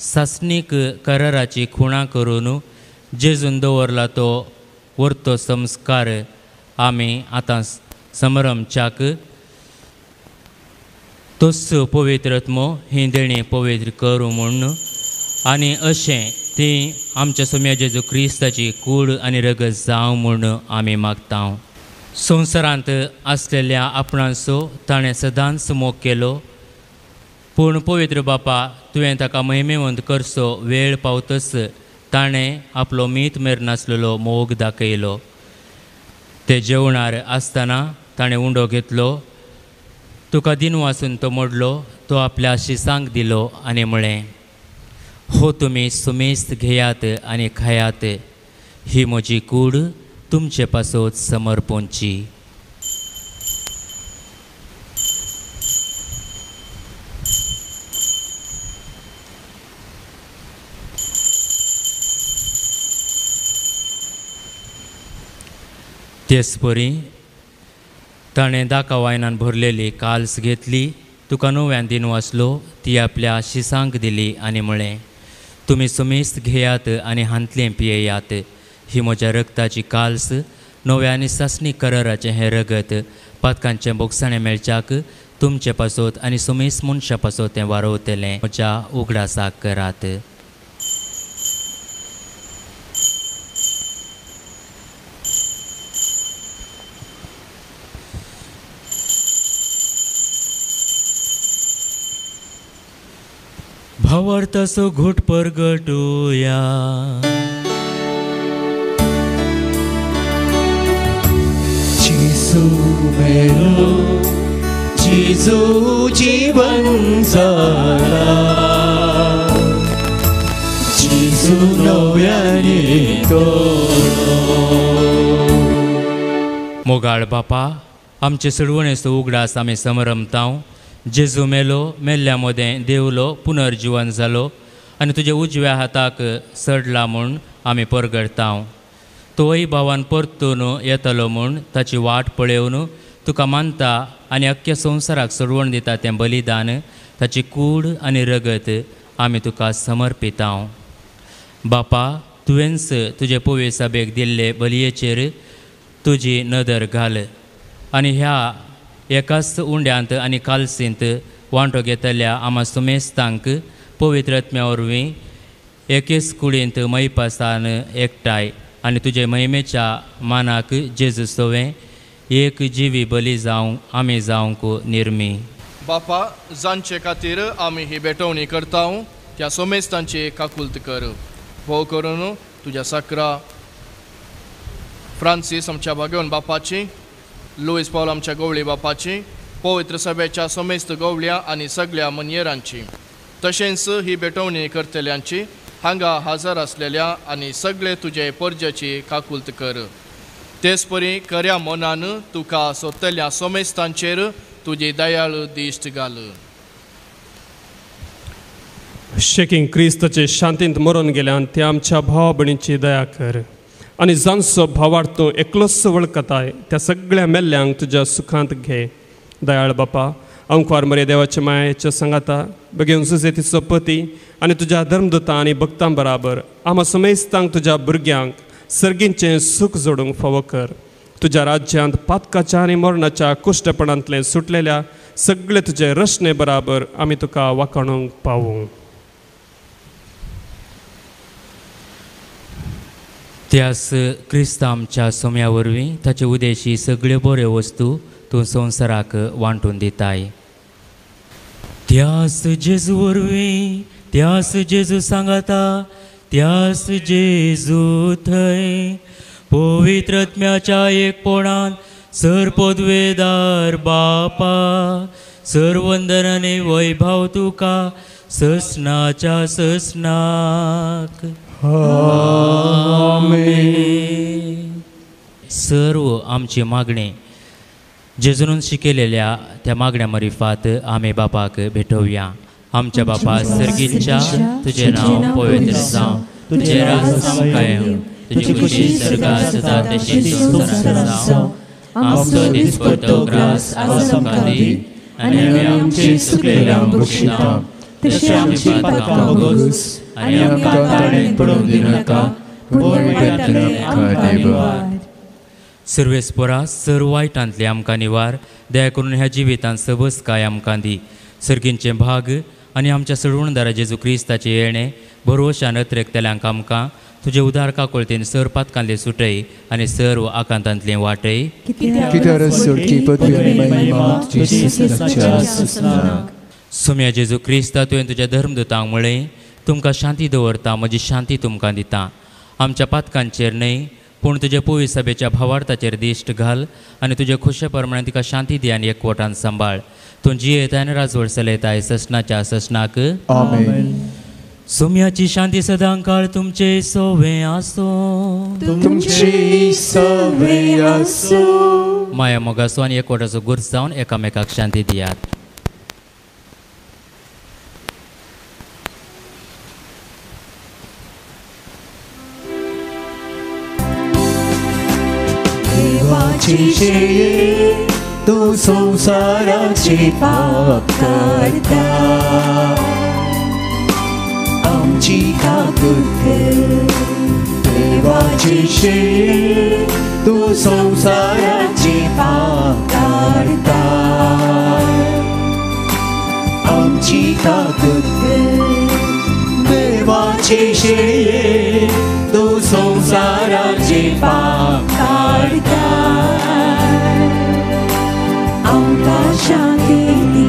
Speaker 2: सासणीक कराराची खुणा करून जेजून दवरला तो वर्तो संस्कार आमी आतां समरमच्याक तोच पवित्रत्मो ही देणी पवित्र करूं म्हूण आनी अशें ती आमच्या सोम्या जेजू क्रिस्ताची कूड आनी रगत जावं म्हूण आमी मागता. संवसारांत आसलेल्या आपणाचो ताणें सदांच मोग केलो, पूण पवित्र बापा तुवें ताका महिमेवंत करचो वेळ पावतस ताणें आपलो मीत मेर नासलेलो मोग दाखयलो. ते जेवणार आसतना ताणें उंडो घेतलो, तुका दिन वाचून तो मोडलो, तो आपल्या शिसांक दिलो आनी म्हळें, हो तुमी सुमेस्त घेयात आनी खायात, ही म्हजी कूड तुमचे पासत समर्पोवची. तेच परी ताणें दाका वायनान भरलेली काल्स घेतली, तुका नव्यान दिन वाचलो, ती आपल्या शिसांक दिली आनी म्हळें, तुमी सुमेस्त घेयात आनी हांतलें पियेयात, ही म्हज्या रगताची काल्स, नव्यानी सासणी कराराचें हें रगत पातकांचें बोगसाणें मेळच्याक तुमचे पासत आनी सुमेस्त मनशा पासत तें वारोवतलें. म्हज्या उगडासाक करात. भावार्थाचो घोट परगटुया.
Speaker 6: जेजू मेलो, जेजू जीवन जाला, जेजू नव्याने तोडलो.
Speaker 2: मोगाळ बापा, आमचे सोडवणेचो उगडास आमी समरमतांव. जेजू मेलो, मेल्ल्या मदें देवलो, पुनर्जीवन जालो आनी तुजे उजव्या हाताक सडला म्हूण आमी परगडतांव. तोय भावान परतून येतलो म्हूण ताची वाट पळोवन तुका मानता आनी अख्ख्या संवसाराक सोडवण दिता तें बलिदान, ताची कूड आनी रगत आमी तुका समर्पितांव. बापा, तुवेंच तुजे पवित्र सभेक दिल्ले बलयेचेर तुजी नदर घाल आनी ह्या एकाच उंड्यांत आनी काल्सींत वांटो घेतल्या आमा सुमेस्तांक पवित्रत्म्या वरवीं एकेच कुडींत मैपासान एकठांय आनी तुजे महिमेच्या मानाक जेजू सोवें एक जिवी बली जावं आमी जावंक निर्मी.
Speaker 7: बापा, जांचे खातीर आमी ही बेटवणी करता त्या सोमेस्तांची काकुल्त कर. भोव करून तुज्या साकरा फ्रांसीस आमच्या भाग्यवन बापाची, लुईस पॉल आमच्या गवळी बापाची, पवित्र सभेच्या सोमेस्त गवळ्या आनी सगळ्या मनयेरांची, तशेंच ही बेटवणी करतल्यांची, हांगा हजर आसलेल्या आनी सगळे तुजे परजेची काकुल्त कर. तेच परी खऱ्या मनान तुका सोदतल्या सोमेस्तांचेर तुजी दयाळ दिश्ट घाल.
Speaker 1: शेकींग क्रिस्ताचे शांतींत मरून गेल्यान ते आमच्या भावा भयणीची दया कर आनी जांचो भावार्थ तूं एकलोच वळखताय त्या सगळ्या मेल्ल्यांक तुज्या सुखांत घे. दयाळ बापा, अंकुर मरे देवाच्या मायेच्या संगाता बेगीन सुसेतीचो पती आनी तुज्या धर्मदूतां आनी भक्तां बराबर आम्हा समेस्तांक तुज्या भुरग्यांक सर्गींचें सुख जोडूंक फावो कर. तुज्या राज्यांत पातकाच्या आनी मरणाच्या कुश्टपणांतले सुटलेल्या सगळे तुजे रचने बराबर आमी तुका वाखाणूंक पावूं.
Speaker 2: त्यास क्रिस्त आमच्या सोम्या वरवीं ताचे उदेशी सगळ्यो बऱ्यो वस्तू तूं संवसाराक वांटून दिताय. त्यास जेजू वरवीं, त्यास जेजू सांगाता, त्यास जेजू थंय पवित्र आत्म्याच्या एकपणान सरपदवेदार बापा सर्वंदनाने वैभव तुका ससनाच्या ससनाक. सर्व आमची मागणी जेजून शिकलेल्या त्या मागण्या मरिफात आम्ही बापाक भेटवया. आमच्या बापा सर्गीच्या तुझे नाव पवित्र जावं, तुझे राज कायम, तुझी खुशी स्वर्गात सदा तशीच संसारात जावं. आमचो दिसपडतो ग्रास आज आमकां दी आनी आमी आमची चुकलेल्यांक बक्षिता तशें आमची पातकां बगूस आनी आमकां ताळेन पडूंक दिनाका पूण वायटांतल्यान आमकां निवार. सर्वेस्परा सर्व वायटांतले आमकां निवार. दया करून ह्या जिवितांत सबस काय आमकां दी. सर्गींचे भाग आनी आमच्या सडवणदारा जेजू क्रिस्ताचे येणे भरवशान अत्रेकतल्यांक आमकां तुजे उदार काकुळतेन सर पातकांतले सुटय आनी सर्व आकांतांतले वाटय. सोम्या जेजू क्रिस्ता तुवें तुज्या धर्मदूतांक म्हळें, तुमकां शांती दवरता, म्हजी शांती तुमकां दिता. आमच्या पातकांचेर न्हय पूण तुजे पवित्र सभेच्या भावार्थाचेर दिश्ट घाल आनी तुजे खुशे प्रमाणे तिका शांती दी आनी एकवटान सांबाळ. तूं जियेताय आनी राजवट चलयताय ससनाच्या ससनाक. आमेन. सोम्याची शांती सदां काळ तुमचे सोवे आसो. तुमची सोवे आसो. माया मोगासो आनी एकवटाचो गुर्ज जावन एकामेकाक शांती दियात.
Speaker 6: देवाची शेळी तू संसाराची पाप करता, आमची काकूट कर. देवाची शेळी तू संसाराची पाप करता, आमची काकूट कर. देवाची शेळी तू संसाराची पाप करता, आमकां शांती दी.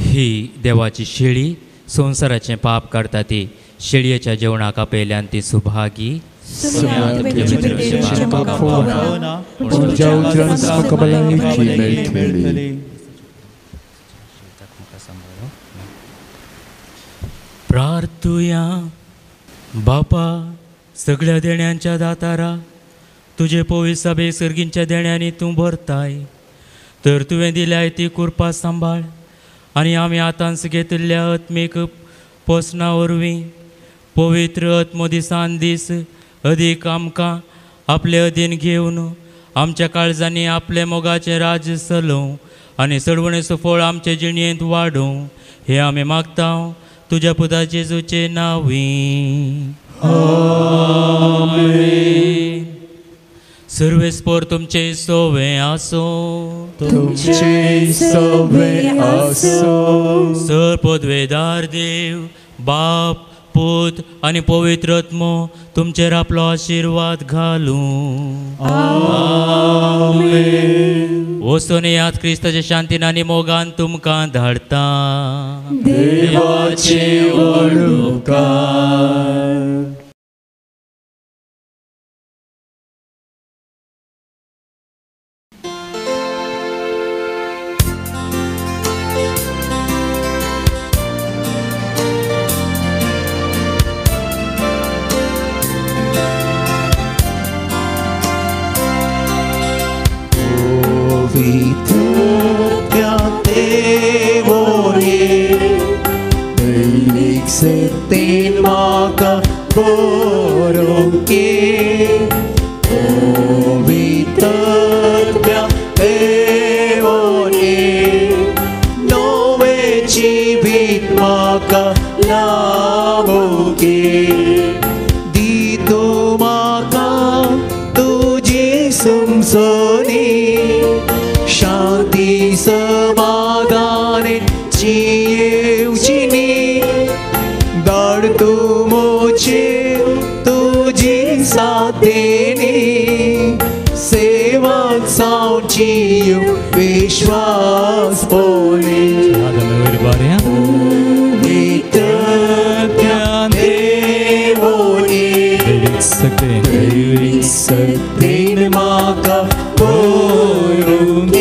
Speaker 2: ही देवाची शेळी संसाराचें पाप काडटा ती. शेळयेच्या जेवणाक आपयल्यान ती सुभागी. प्रार्थुया. बापा सगळ्या देण्यांच्या दातारा, तुजे पवित्र सभे सर्गींच्या देण्यांनी तूं भरताय, तर तुवें दिल्याय ती कृपा सांबाळ आनी आमी आतांच घेतिल्ल्या आत्मीक पोसना वरवीं पवित्र आत्मो दिसान दीस अदीक आमकां आपले अधीन घेवन आमच्या काळजांनी आपले मोगाचें राज चलोव आनी सडवणेचो फळ आमचे जिणयेंत वाडोवं, हे आमी मागता तुज्या पुता जेजूचे नांवी. आमेन. सर्वेस्पर तुमचे सोवे आसो.
Speaker 6: तुमचे सोवे आसो.
Speaker 2: सरपदवेदार देव बाप पूत आनी पवित्र आत्मो तुमचेर आपलो आशिर्वाद घालूं. आमेन. वचून यात क्रिस्ताच्या शांतीन आनी मोगान तुमकां धाडटा.
Speaker 6: देवाचे वळुकार. जिवीत म्हाका लाभोगे दितो म्हाका तुजी सुमसोनी शांती समाधाने येवचिनी धाड तूं मोचेर तुजी साथेनी सेवाक जावची विश्वास पोले सकतेन म्हाका पळोवंक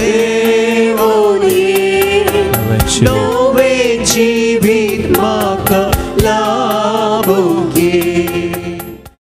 Speaker 6: देवोनी